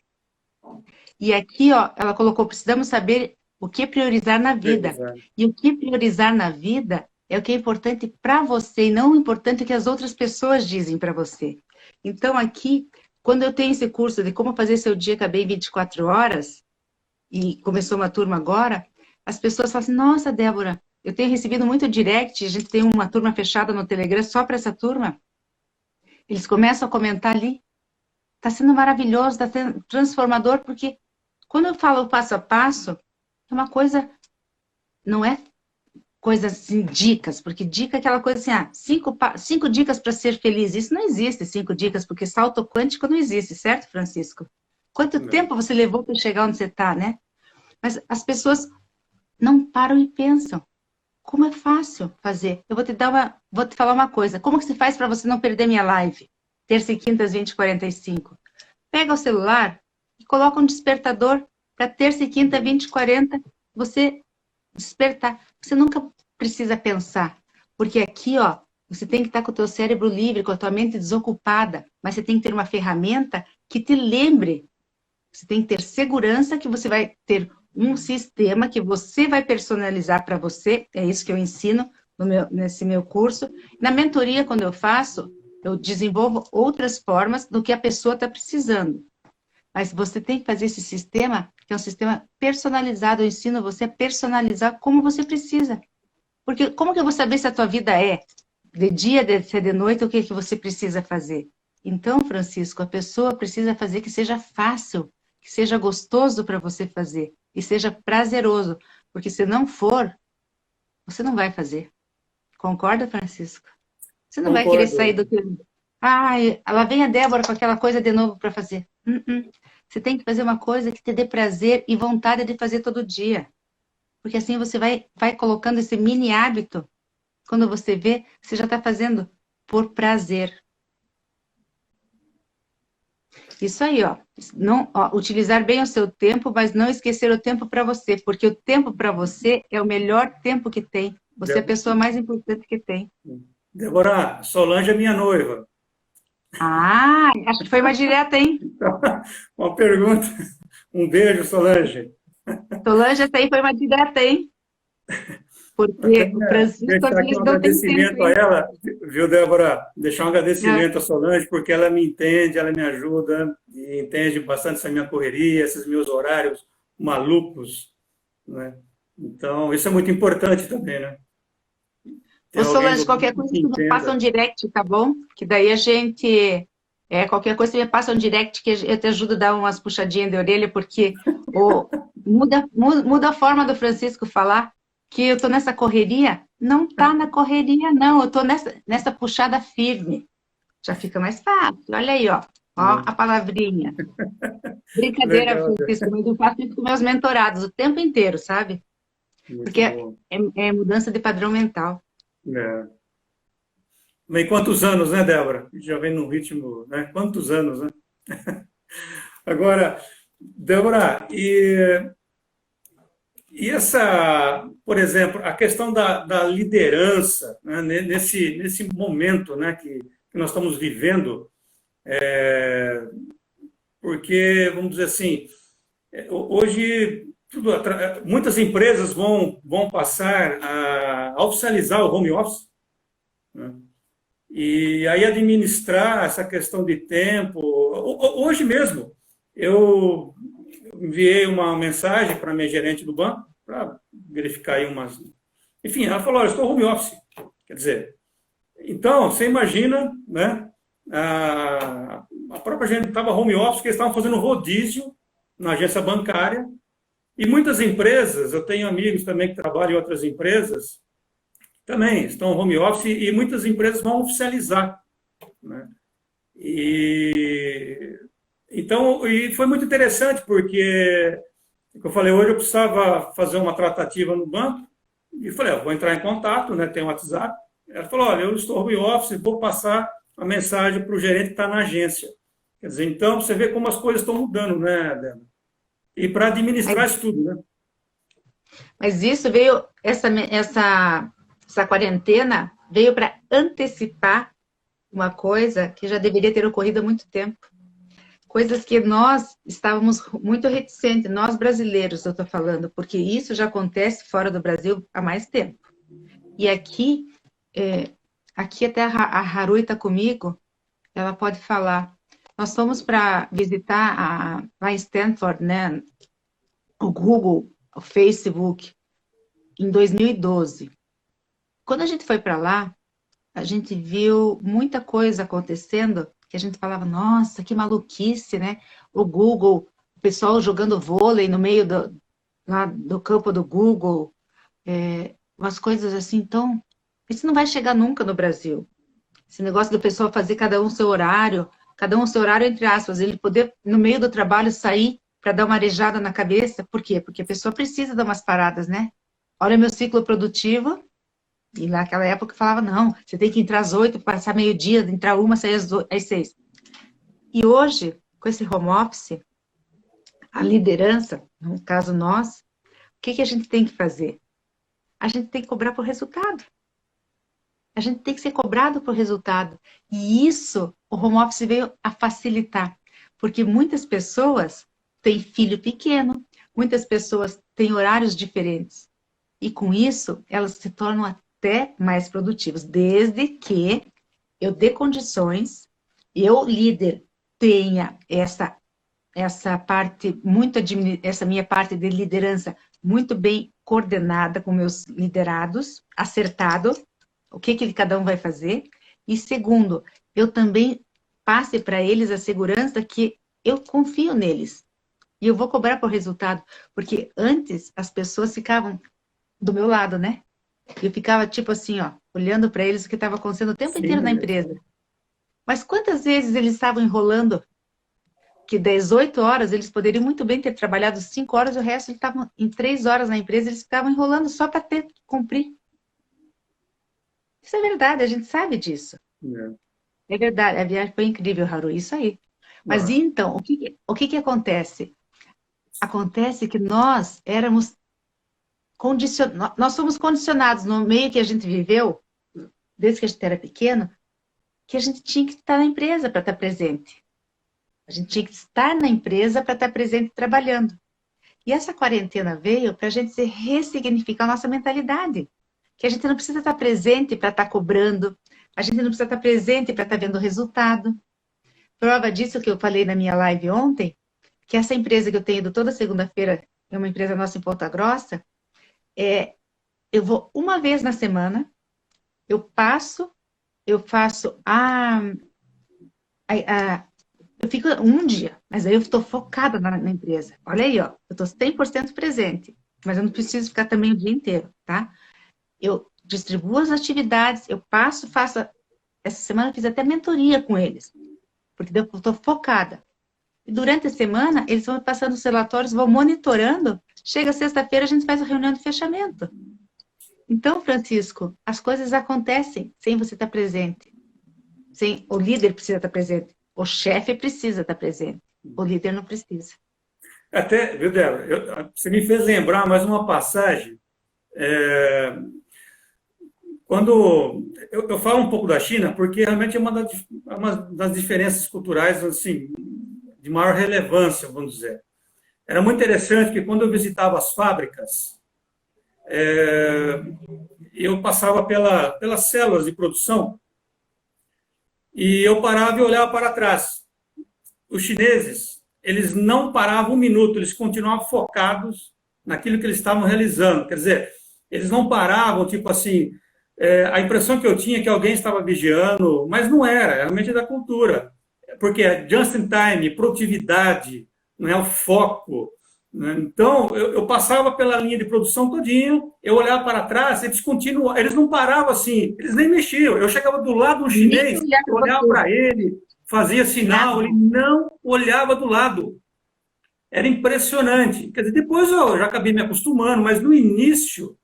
E aqui, ó, ela colocou, precisamos saber o que priorizar na vida. E o que priorizar na vida é o que é importante para você e não o importante que as outras pessoas dizem para você. Então, aqui, quando eu tenho esse curso de como fazer seu dia caber em 24 horas, e começou uma turma agora, as pessoas falam assim, nossa, Débora, eu tenho recebido muito direct, a gente tem uma turma fechada no Telegram só para essa turma. Eles começam a comentar ali. Está sendo maravilhoso, está sendo transformador, porque quando eu falo passo a passo, é uma coisa, não é coisa assim, dicas, porque dica é aquela coisa assim, 5 dicas para ser feliz. Isso não existe, 5 dicas, porque salto quântico não existe, certo, Francisco? Quanto tempo você levou para chegar onde você está, né? Mas as pessoas não param e pensam. Como é fácil fazer? Eu vou te falar uma coisa. Como que se faz para você não perder minha live? Terça e quinta às 20h45. Pega o celular e coloca um despertador para terça e quinta, 20h40, você despertar. Você nunca precisa pensar. Porque aqui, ó, você tem que estar com o teu cérebro livre, com a tua mente desocupada, mas você tem que ter uma ferramenta que te lembre. Você tem que ter segurança que você vai ter um sistema que você vai personalizar para você. É isso que eu ensino nesse meu curso. Na mentoria, quando eu faço, eu desenvolvo outras formas do que a pessoa está precisando. Mas você tem que fazer esse sistema, que é um sistema personalizado. Eu ensino você a personalizar como você precisa. Porque como que eu vou saber se a tua vida é de dia, se é de noite, o que você precisa fazer? Então, Francisco, a pessoa precisa fazer que seja fácil, que seja gostoso para você fazer e seja prazeroso. Porque se não for, você não vai fazer. Concorda, Francisco? Você não vai querer sair do que... Lá vem a Débora com aquela coisa de novo para fazer. Você tem que fazer uma coisa que te dê prazer e vontade de fazer todo dia. Porque assim você vai colocando esse mini hábito. Quando você vê, você já está fazendo por prazer. Isso aí, ó. Utilizar bem o seu tempo, mas não esquecer o tempo para você. Porque o tempo para você é o melhor tempo que tem. Você é a pessoa mais importante que tem. Débora, Solange é minha noiva. Acho que foi uma direta, hein? Uma pergunta. Um beijo, Solange. Solange, essa aí foi uma direta, hein? Porque o Francisco às vezes não tem tempo. A ela, viu, Débora? Deixar um agradecimento à Solange, porque ela me entende, ela me ajuda, e entende bastante essa minha correria, esses meus horários malucos, né? Então, isso é muito importante também, né? Ô, Solange, qualquer coisa que me passa um direct, tá bom? Que daí a gente... qualquer coisa que me passa um direct que eu te ajudo a dar umas puxadinhas de orelha, porque muda a forma do Francisco falar, que eu tô nessa correria. Não tá na correria, não. Eu tô nessa puxada firme. Já fica mais fácil. Olha aí, ó. Ó a palavrinha. Brincadeira, Francisco, mas eu faço isso com meus mentorados o tempo inteiro, sabe? Porque é mudança de padrão mental. Mas quantos anos, né, Débora? Já vem num ritmo, né? Quantos anos, né? Agora, Débora, e essa, por exemplo, a questão da liderança, né, nesse momento, né, que nós estamos vivendo, porque, vamos dizer assim, hoje muitas empresas vão passar a oficializar o home office, né? E aí administrar essa questão de tempo. Hoje mesmo, eu enviei uma mensagem para a minha gerente do banco, para verificar aí umas... Enfim, ela falou, eu estou home office. Quer dizer, então, você imagina, né, a própria gente estava home office, porque eles estavam fazendo rodízio na agência bancária, e muitas empresas, eu tenho amigos também que trabalham em outras empresas, também estão home office, e muitas empresas vão oficializar, né? Então, e foi muito interessante, porque, como eu falei, hoje eu precisava fazer uma tratativa no banco, e falei, vou entrar em contato, né, tem um WhatsApp. Ela falou, olha, eu estou home office, vou passar a mensagem para o gerente que está na agência. Quer dizer, então, você vê como as coisas estão mudando, né, Débora? E para administrar isso tudo, né? Mas isso veio, essa quarentena veio para antecipar uma coisa que já deveria ter ocorrido há muito tempo. Coisas que nós estávamos muito reticentes, nós brasileiros, eu estou falando, porque isso já acontece fora do Brasil há mais tempo. E aqui até a Haruhi está comigo, ela pode falar. Nós fomos para visitar lá em Stanford, né, o Google, o Facebook, em 2012. Quando a gente foi para lá, a gente viu muita coisa acontecendo que a gente falava, nossa, que maluquice, né? O Google, o pessoal jogando vôlei no meio lá do campo do Google, umas coisas assim. Então, isso não vai chegar nunca no Brasil. Esse negócio do pessoal fazer cada um seu horário entre aspas, ele poder, no meio do trabalho, sair para dar uma arejada na cabeça. Por quê? Porque a pessoa precisa dar umas paradas, né? Olha meu ciclo produtivo. E naquela época eu falava, não, você tem que entrar às 8, passar meio-dia, entrar uma, sair às 6. E hoje, com esse home office, a liderança, no caso nós, o que a gente tem que fazer? A gente tem que cobrar por resultado. A gente tem que ser cobrado por resultado. E isso, o home office veio a facilitar. Porque muitas pessoas têm filho pequeno, muitas pessoas têm horários diferentes. E com isso, elas se tornam até mais produtivos, desde que eu dê condições, eu, líder, tenha essa parte essa minha parte de liderança muito bem coordenada com meus liderados, acertado, o que cada um vai fazer. E segundo, eu também passe para eles a segurança que eu confio neles. E eu vou cobrar por resultado, porque antes as pessoas ficavam do meu lado, né? Eu ficava tipo assim, ó, olhando para eles o que estava acontecendo o tempo inteiro na empresa. Mas quantas vezes eles estavam enrolando? Que das 8 horas eles poderiam muito bem ter trabalhado 5 horas, e o resto eles estavam em 3 horas na empresa, eles ficavam enrolando só para cumprir. Isso é verdade, a gente sabe disso. É verdade, a viagem foi incrível, Haruhi, isso aí. Mas então, o que acontece? Acontece que nós éramos nós fomos condicionados no meio que a gente viveu, desde que a gente era pequeno, que a gente tinha que estar na empresa para estar presente. A gente tinha que estar na empresa para estar presente trabalhando. E essa quarentena veio para a gente ressignificar a nossa mentalidade. Que a gente não precisa estar presente para estar cobrando, a gente não precisa estar presente para estar vendo o resultado. Prova disso que eu falei na minha live ontem, que essa empresa que eu tenho ido toda segunda-feira, é uma empresa nossa em Ponta Grossa, eu vou uma vez na semana, eu faço eu fico um dia, mas aí eu estou focada na empresa. Olha aí, ó, eu estou 100% presente, mas eu não preciso ficar também o dia inteiro, tá? Eu distribuo as atividades, eu faço, essa semana eu fiz até mentoria com eles, porque eu estou focada. E durante a semana, eles vão passando os relatórios, vão monitorando, chega sexta-feira, a gente faz a reunião de fechamento. Então, Francisco, as coisas acontecem sem você estar presente. O líder precisa estar presente. O chefe precisa estar presente. O líder não precisa. Até, viu, Débora, você me fez lembrar mais uma passagem. Quando eu falo um pouco da China, porque realmente é uma das diferenças culturais assim, de maior relevância, vamos dizer. Era muito interessante que quando eu visitava as fábricas, eu passava pelas células de produção e eu parava e olhava para trás. Os chineses, eles não paravam um minuto, eles continuavam focados naquilo que eles estavam realizando. Quer dizer, eles não paravam, tipo assim, A impressão que eu tinha é que alguém estava vigiando, mas não era, realmente é da cultura. Porque é just in time, produtividade, não é o foco. Né? Então, eu passava pela linha de produção todinha, eu olhava para trás, eles continuavam, eles não paravam assim, eles nem mexiam. Eu chegava do lado do Nem chinês, olhar eu para olhava você. para ele, fazia sinal, Nada. ele não olhava do lado. Era impressionante. Quer dizer, depois eu já acabei me acostumando, mas no início,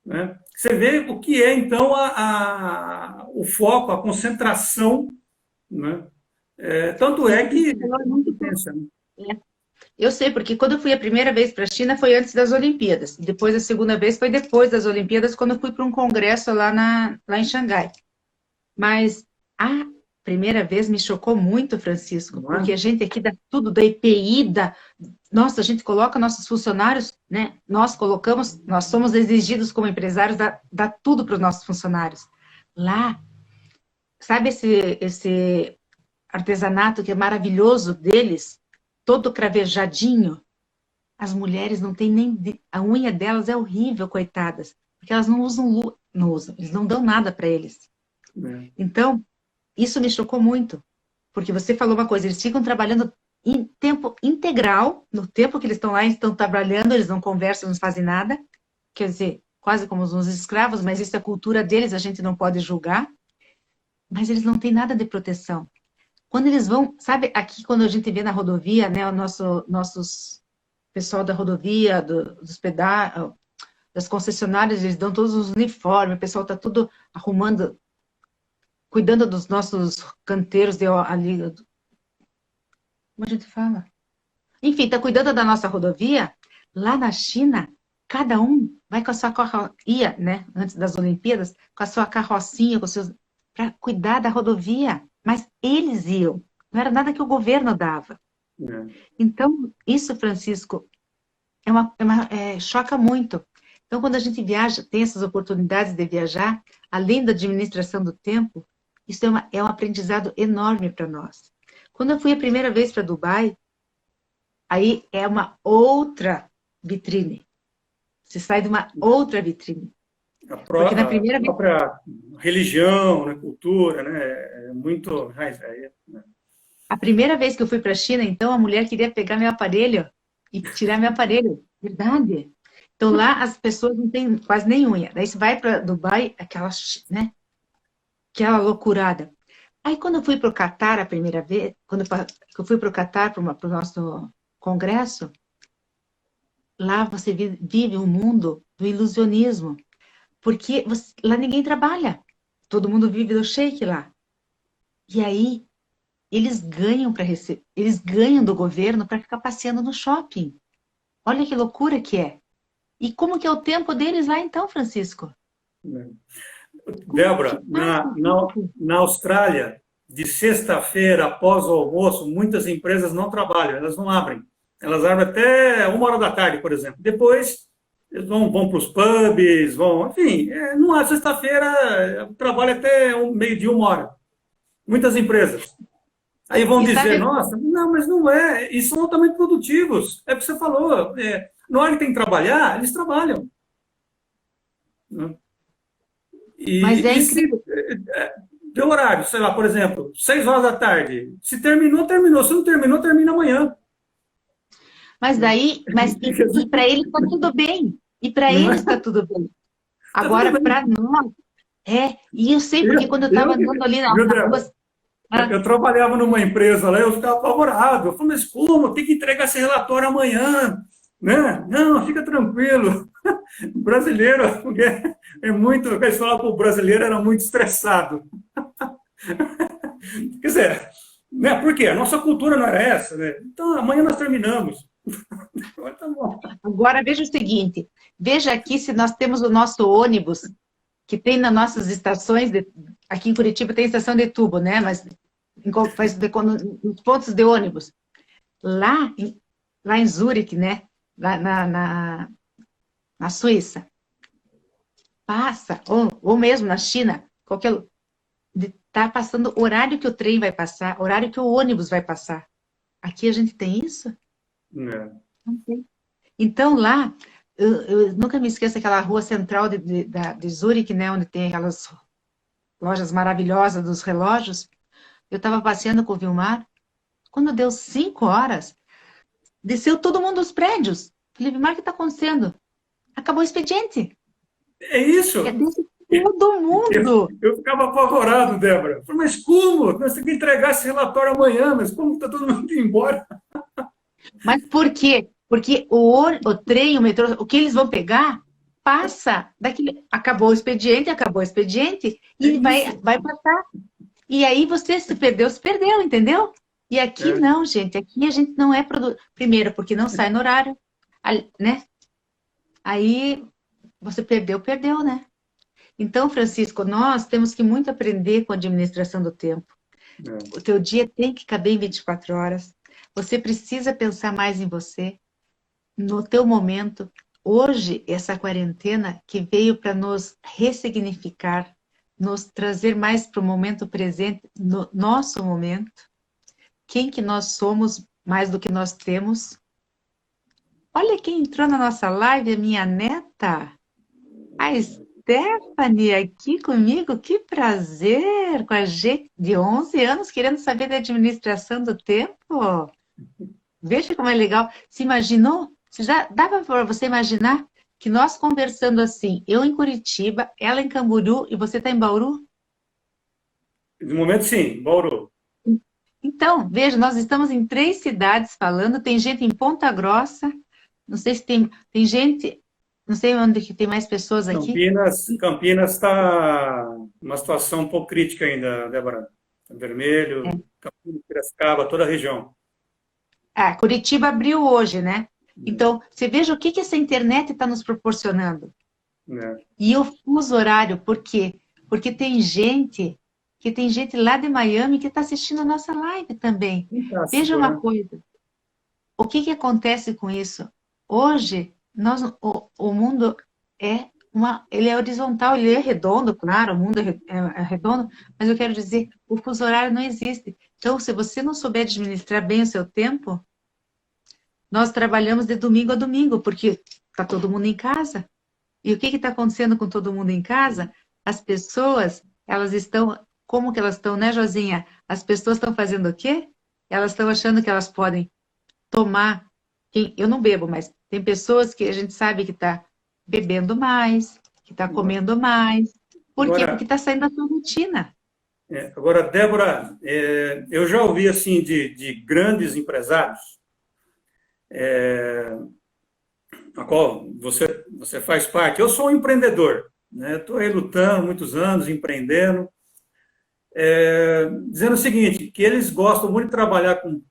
né, você vê o que é, então, o foco, a concentração, né? Tanto Isso é que que você falou é muito bom. pensa, né? É. Eu sei, porque quando eu fui a primeira vez para a China foi antes das Olimpíadas. Depois a segunda vez foi depois das Olimpíadas, quando eu fui para um congresso lá em Xangai. Mas a primeira vez me chocou muito, Francisco, Não porque é? a gente aqui dá tudo da EPI, nossa, a gente coloca nossos funcionários, né? Nós somos exigidos como empresários dá tudo para os nossos funcionários. Lá, sabe esse artesanato que é maravilhoso deles, todo cravejadinho? As mulheres não têm nem. A unha delas é horrível, coitadas, porque elas não usam não usam, eles não dão nada para eles. É. Então, isso me chocou muito, porque você falou uma coisa, eles ficam trabalhando em tempo integral, no tempo que eles estão lá, eles estão trabalhando, eles não conversam, não fazem nada, quer dizer, quase como uns escravos, mas isso é a cultura deles, a gente não pode julgar, mas eles não têm nada de proteção. Quando eles vão, sabe, aqui quando a gente vê na rodovia, né, o nossos pessoal da rodovia, dos pedágios, das concessionárias, eles dão todos os uniformes, o pessoal está tudo arrumando, cuidando dos nossos canteiros ali, como a gente fala? Enfim, está cuidando da nossa rodovia. Lá na China, cada um vai com a sua carrocinha, né? Antes das Olimpíadas, com a sua carrocinha, com seus, para cuidar da rodovia. Mas eles iam. Não era nada que o governo dava. É. Então, isso, Francisco, choca muito. Então, quando a gente viaja, tem essas oportunidades de viajar, além da administração do tempo, isso é um aprendizado enorme para nós. Quando eu fui a primeira vez para Dubai, aí é uma outra vitrine. Você sai de uma outra vitrine. Porque na A primeira vez, própria religião, né, cultura, né, é muito. Né? a primeira vez que eu fui para a China, então a mulher queria pegar meu aparelho e tirar meu aparelho. Verdade. Então lá as pessoas não têm quase nem unha. Daí você vai para Dubai, aquela, né, aquela loucurada. Aí quando eu fui para o Catar a primeira vez, quando eu fui para o Catar para o nosso congresso, lá você vive um mundo do ilusionismo. Porque lá ninguém trabalha. Todo mundo vive do shake lá. E aí, eles ganham para receber, eles ganham do governo para ficar passeando no shopping. Olha que loucura que é. E como que é o tempo deles lá então, Francisco? Como que Débora, passa o tempo? na Austrália, de sexta-feira após o almoço, muitas empresas não trabalham, elas não abrem. Elas abrem até 1 hora da tarde, por exemplo. Depois, eles vão para os pubs, enfim, não há sexta-feira, trabalho até meio-dia, 1 hora. Muitas empresas. Aí vão E dizer, sabe, nossa, não, mas não é, e são altamente produtivos. É o que você falou, na hora que tem que trabalhar, eles trabalham. Né? mas é E se incrível. deu horário, sei lá, por exemplo, 6 horas da tarde, se terminou, terminou. Se não terminou, termina amanhã. Mas daí, e para eles está tudo bem. E para Não eles é? está tudo bem. Tá tudo Agora, bem. para nós, e eu sei, porque quando eu estava Eu, andando ali viu, na Débora? rua, ah, Eu trabalhava numa empresa lá, eu ficava apavorado. Eu falei, mas como? Tem que entregar esse relatório amanhã. Né? Não, fica tranquilo. O brasileiro é muito. Eles falavam que o brasileiro era muito estressado. Quer dizer, né? Por quê? A nossa cultura não era essa, né? Então, amanhã nós terminamos. Tá bom. agora veja o seguinte, veja aqui se nós temos o nosso ônibus, que tem nas nossas estações, aqui em Curitiba tem estação de tubo, né? Mas nos pontos de ônibus. Lá, lá em Zurique, né? Lá na Suíça, passa, ou mesmo na China, qualquer tá passando o horário que o trem vai passar, horário que o ônibus vai passar. Aqui a gente tem isso? É. Não tem. Então lá, eu nunca me esqueço daquela rua central de Zurique, né, onde tem aquelas lojas maravilhosas dos relógios. Eu estava passeando com o Vilmar, quando deu 5 horas, desceu todo mundo dos prédios. Falei, Vilmar, o que está acontecendo? Acabou o expediente. É isso. Desce todo mundo. Eu ficava apavorado, Débora. Eu falei, mas como? Nós temos que entregar esse relatório amanhã, mas como está todo mundo indo embora? Mas por quê? Porque o trem, o metrô, o que eles vão pegar, passa daquele. Acabou o expediente, e vai passar. E aí você se perdeu, entendeu? E aqui não, gente. Aqui a gente não é produto. Primeiro, porque não sai no horário, né? Aí você perdeu, né? Então, Francisco, nós temos que muito aprender com a administração do tempo. O teu dia tem que caber em 24 horas. Você precisa pensar mais em você, no teu momento. Hoje, essa quarentena que veio para nos ressignificar, nos trazer mais para o momento presente, no nosso momento. Quem que nós somos mais do que nós temos. Olha quem entrou na nossa live, a minha neta. A Stephanie aqui comigo, que prazer, com a gente de 11 anos querendo saber da administração do tempo. Veja como é legal. Se imaginou? Já dava para você imaginar que nós conversando assim, eu em Curitiba, ela em Camboriú e você está em Bauru? No momento, sim, Bauru. Então, veja, nós estamos em 3 cidades falando, tem gente em Ponta Grossa, não sei se tem gente, não sei onde que tem mais pessoas aqui. Campinas está numa situação um pouco crítica ainda, Débora. Vermelho, Campinas, Piracicaba, toda a região. Curitiba abriu hoje, né? Então, você veja o que essa internet está nos proporcionando. E o fuso horário, por quê? Porque tem gente lá de Miami que está assistindo a nossa live também. Veja uma coisa. O que acontece com isso? Hoje, o mundo ele é horizontal, ele é redondo, claro, o mundo é redondo, mas eu quero dizer, o fuso horário não existe. Então, se você não souber administrar bem o seu tempo, nós trabalhamos de domingo a domingo, porque está todo mundo em casa. E o que está acontecendo com todo mundo em casa? As pessoas, elas estão... Como que elas estão, né, Josinha? As pessoas estão fazendo o quê? Elas estão achando que elas podem tomar... Eu não bebo, mas tem pessoas que a gente sabe que está bebendo mais, que está comendo mais. Por quê? Porque está saindo da sua rotina. Agora, Débora, eu já ouvi assim de grandes empresários, a qual você faz parte. Eu sou um empreendedor, né? Estou aí lutando muitos anos, empreendendo, dizendo o seguinte, que eles gostam muito de trabalhar com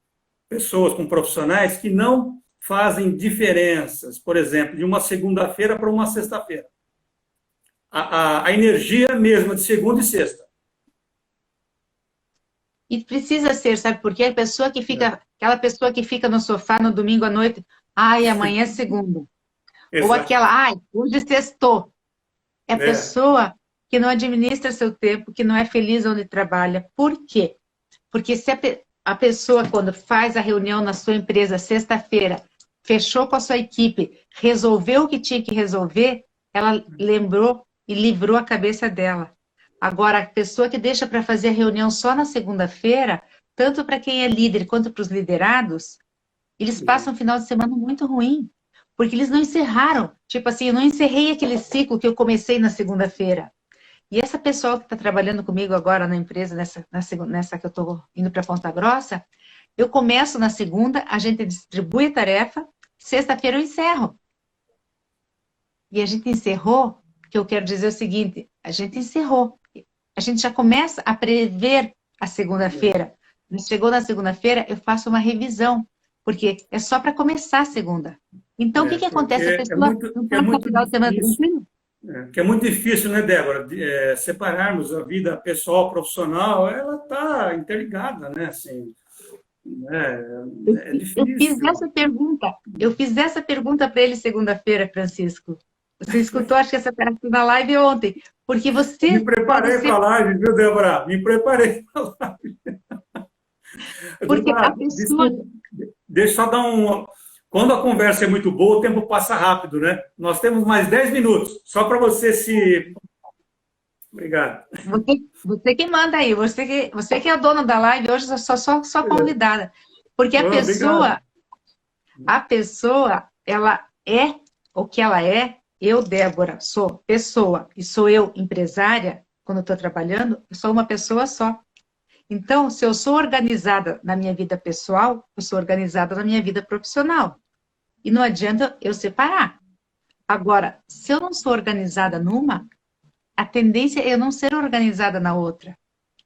pessoas, com profissionais que não fazem diferenças, por exemplo, de uma segunda-feira para uma sexta-feira. A energia mesma de segunda e sexta. E precisa ser, sabe por quê? Aquela pessoa que fica no sofá no domingo à noite, amanhã é segunda. Ou aquela, hoje sextou. É a pessoa que não administra seu tempo, que não é feliz onde trabalha. Por quê? Porque se a pessoa, quando faz a reunião na sua empresa, sexta-feira, fechou com a sua equipe, resolveu o que tinha que resolver, ela lembrou e livrou a cabeça dela. Agora, a pessoa que deixa para fazer a reunião só na segunda-feira, tanto para quem é líder quanto para os liderados, eles passam um final de semana muito ruim, porque eles não encerraram. Tipo assim, eu não encerrei aquele ciclo que eu comecei na segunda-feira. E essa pessoa que está trabalhando comigo agora na empresa, nessa que eu estou indo para Ponta Grossa, eu começo na segunda, a gente distribui a tarefa, sexta-feira eu encerro. E a gente encerrou, que eu quero dizer o seguinte, a gente encerrou. A gente já começa a prever a segunda-feira. Chegou na segunda-feira, eu faço uma revisão, porque é só para começar a segunda. Então, o que acontece? A pessoa não pode final de semana tranquilo? Que é muito difícil, né, Débora? Separarmos a vida pessoal, profissional, ela está interligada, né? Assim, é difícil. Eu fiz essa pergunta para ele segunda-feira, Francisco. Você escutou, acho que essa parte na live ontem. Porque você... Me preparei para a live, viu, Débora? Me preparei para a live. Porque a pessoa... Deixa eu só dar Quando a conversa é muito boa, o tempo passa rápido, né? Nós temos mais 10 minutos, só para você se... Obrigado. Você que manda aí, você que é o dono da live, hoje eu sou convidada. Porque Obrigado. a pessoa, ela é o que ela é. Eu, Débora, sou pessoa e sou eu empresária, quando estou trabalhando, eu sou uma pessoa só. Então, se eu sou organizada na minha vida pessoal, eu sou organizada na minha vida profissional. E não adianta eu separar. Agora, se eu não sou organizada numa, a tendência é eu não ser organizada na outra.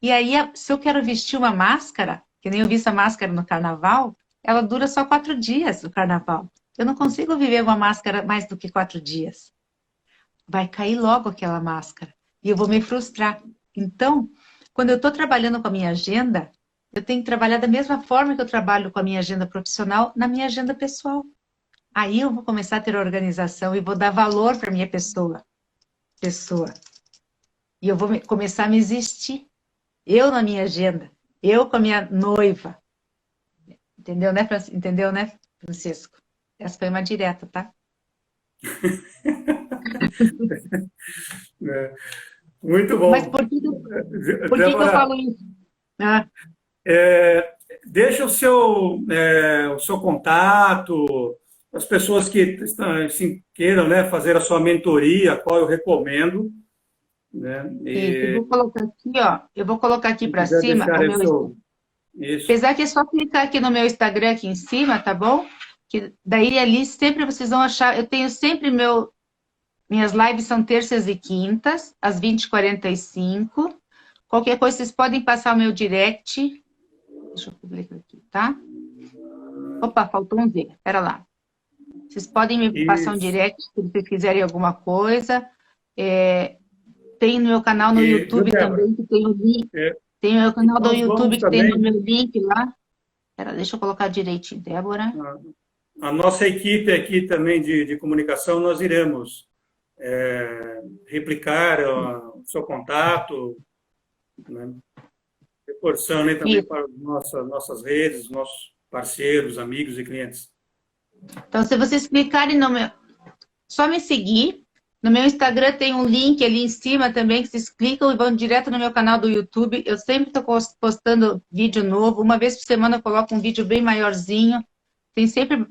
E aí, se eu quero vestir uma máscara, que nem eu visto a máscara no carnaval, ela dura só 4 dias, o carnaval. Eu não consigo viver uma máscara mais do que 4 dias. Vai cair logo aquela máscara. E eu vou me frustrar. Então, quando eu estou trabalhando com a minha agenda, eu tenho que trabalhar da mesma forma que eu trabalho com a minha agenda profissional na minha agenda pessoal. Aí eu vou começar a ter organização e vou dar valor para a minha pessoa. E eu vou começar a me existir. Eu na minha agenda. Eu com a minha noiva. Entendeu, né, Francisco? Essa foi uma direta, tá? É, muito bom. Mas por que que eu falo isso? Ah. Deixa o seu contato, as pessoas que assim, queiram, né, fazer a sua mentoria, a qual eu recomendo. Né? Eu vou colocar aqui, ó. Eu vou colocar aqui para cima o meu... Isso. Apesar que é só clicar aqui no meu Instagram aqui em cima, tá bom? Que daí ali sempre vocês vão achar... Eu tenho sempre minhas lives são terças e quintas, às 20h45. Qualquer coisa, vocês podem passar o meu direct. Deixa eu publicar aqui, tá? Opa, faltou um Z. Pera lá. Vocês podem me passar um direct se vocês quiserem alguma coisa. Tem no meu canal no YouTube também, que tem o link. Tem o meu canal do YouTube que tem no meu link lá. Pera, deixa eu colocar direitinho, Débora. A nossa equipe aqui também de comunicação, nós iremos replicar o seu contato, né? Reforçando aí também para nossas redes, nossos parceiros, amigos e clientes. Então, se vocês clicarem no meu... Só me seguir. No meu Instagram tem um link ali em cima também, que vocês clicam e vão direto no meu canal do YouTube. Eu sempre estou postando vídeo novo. Uma vez por semana eu coloco um vídeo bem maiorzinho. Tem sempre...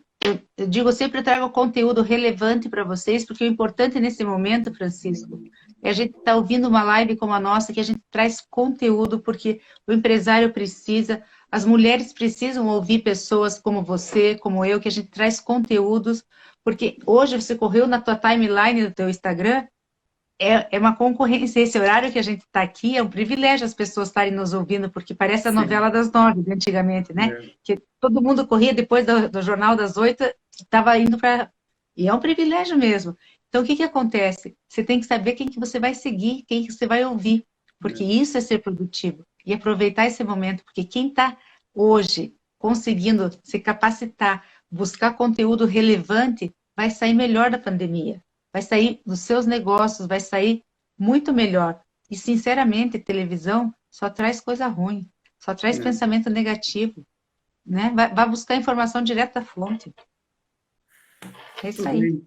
Eu sempre trago conteúdo relevante para vocês, porque o importante nesse momento, Francisco, é a gente estar ouvindo uma live como a nossa, que a gente traz conteúdo, porque o empresário precisa, as mulheres precisam ouvir pessoas como você, como eu, que a gente traz conteúdos, porque hoje você correu na tua timeline do teu Instagram, é uma concorrência. Esse horário que a gente está aqui é um privilégio as pessoas estarem nos ouvindo, porque parece a novela das 9, antigamente, né? Que todo mundo corria depois do Jornal das 8, estava indo para... E é um privilégio mesmo. Então, o que acontece? Você tem que saber quem que você vai seguir, quem que você vai ouvir, porque isso é ser produtivo. E aproveitar esse momento, porque quem está hoje conseguindo se capacitar, buscar conteúdo relevante, vai sair melhor da pandemia. Vai sair dos seus negócios, vai sair muito melhor. E, sinceramente, televisão só traz coisa ruim, só traz pensamento negativo. Né? Vai buscar informação direto da fonte. É isso aí.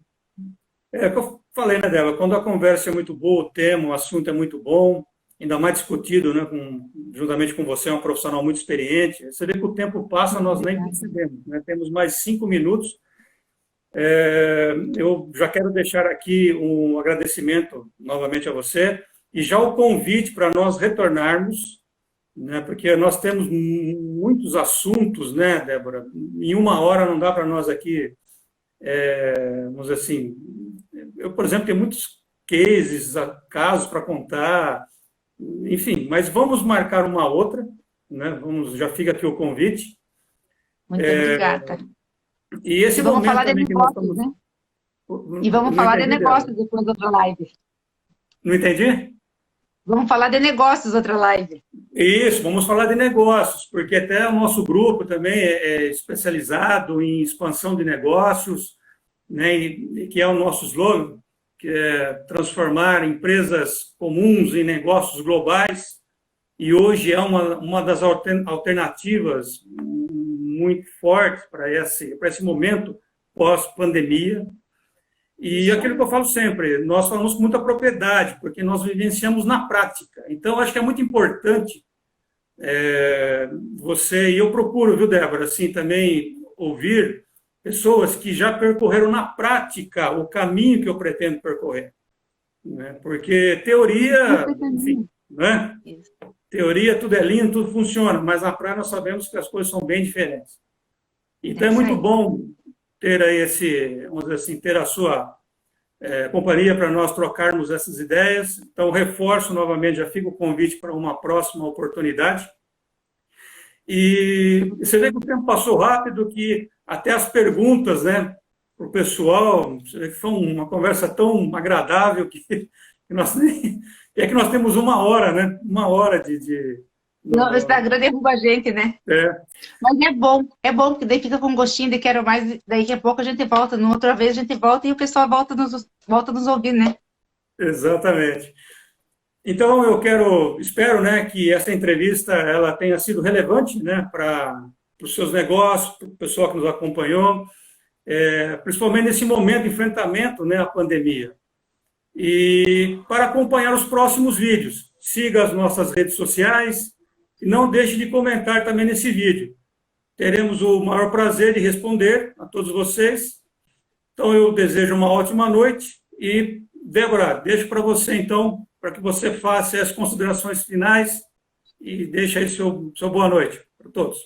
É o que eu falei, né, Débora? Quando a conversa é muito boa, o tema, o assunto é muito bom, ainda mais discutido, né, juntamente com você, é um profissional muito experiente. Você vê que o tempo passa, nós nem percebemos. Né? Temos mais 5 minutos. Eu já quero deixar aqui um agradecimento novamente a você e já o convite para nós retornarmos, né, porque nós temos muitos assuntos, né, Débora? Em 1 hora não dá para nós aqui, vamos dizer assim, eu, por exemplo, tenho muitos casos para contar, enfim, mas vamos marcar uma outra, né? Já fica aqui o convite. Muito obrigada. E esse vamos falar de negócios, né? E vamos falar de negócios depois da outra live. Não entendi? Vamos falar de negócios outra live. Isso, vamos falar de negócios, porque até o nosso grupo também é especializado em expansão de negócios, né, e que é o nosso slogan, que é transformar empresas comuns em negócios globais, e hoje é uma das alternativas muito fortes para esse momento pós-pandemia. E aquilo que eu falo sempre, nós falamos com muita propriedade, porque nós vivenciamos na prática. Então, acho que é muito importante você, e eu procuro, viu, Débora, assim, também ouvir pessoas que já percorreram na prática o caminho que eu pretendo percorrer. Né? Porque teoria, enfim, né? Teoria, tudo é lindo, tudo funciona, mas na prática nós sabemos que as coisas são bem diferentes. Então, é muito bom ter aí vamos dizer assim, ter a sua companhia para nós trocarmos essas ideias. Então, reforço novamente, já fica o convite para uma próxima oportunidade. E você vê que o tempo passou rápido, que até as perguntas, né, para o pessoal, você vê que foi uma conversa tão agradável que nós nem... É que nós temos 1 hora, né? 1 hora Não, o Instagram derruba a gente, né? Mas é bom, porque daí fica com gostinho de quero mais, daqui a pouco a gente volta, numa outra vez a gente volta e o pessoal volta nos ouvir, né? Exatamente. Então, espero, né, que essa entrevista ela tenha sido relevante, né, para os seus negócios, para o pessoal que nos acompanhou, principalmente nesse momento de enfrentamento, né, à pandemia. E para acompanhar os próximos vídeos, siga as nossas redes sociais e não deixe de comentar também nesse vídeo. Teremos o maior prazer de responder a todos vocês. Então, eu desejo uma ótima noite e, Débora, deixo para você, então, para que você faça as considerações finais e deixe aí sua boa noite para todos.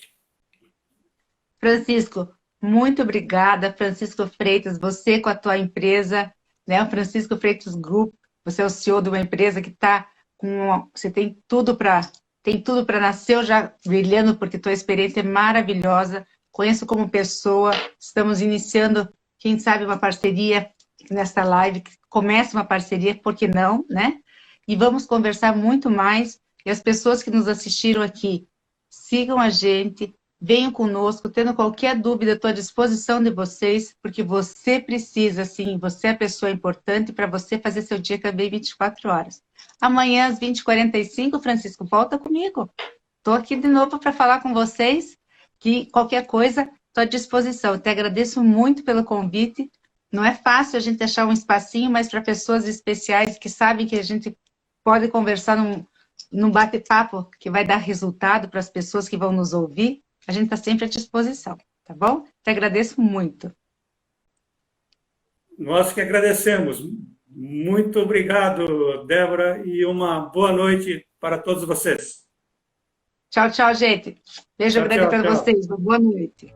Francisco, muito obrigada. Francisco Freitas, você com a tua empresa, né, o Francisco Freitas Group, você é o CEO de uma empresa que está com... Você tem tudo para nascer já brilhando, porque tua experiência é maravilhosa. Conheço como pessoa, estamos iniciando, quem sabe, uma parceria nesta live, que começa uma parceria, por que não, né? E vamos conversar muito mais. E as pessoas que nos assistiram aqui, sigam a gente, venham conosco, tendo qualquer dúvida, estou à disposição de vocês, porque você precisa, sim, você é a pessoa importante para você fazer seu dia caber 24 horas. Amanhã, às 20h45, Francisco, volta comigo. Estou aqui de novo para falar com vocês, que qualquer coisa, estou à disposição. Eu te agradeço muito pelo convite. Não é fácil a gente achar um espacinho, mas para pessoas especiais que sabem que a gente pode conversar num bate-papo que vai dar resultado para as pessoas que vão nos ouvir, a gente está sempre à disposição, tá bom? Te agradeço muito. Nós que agradecemos. Muito obrigado, Débora, e uma boa noite para todos vocês. Tchau, tchau, gente. Beijo grande para vocês. Boa noite.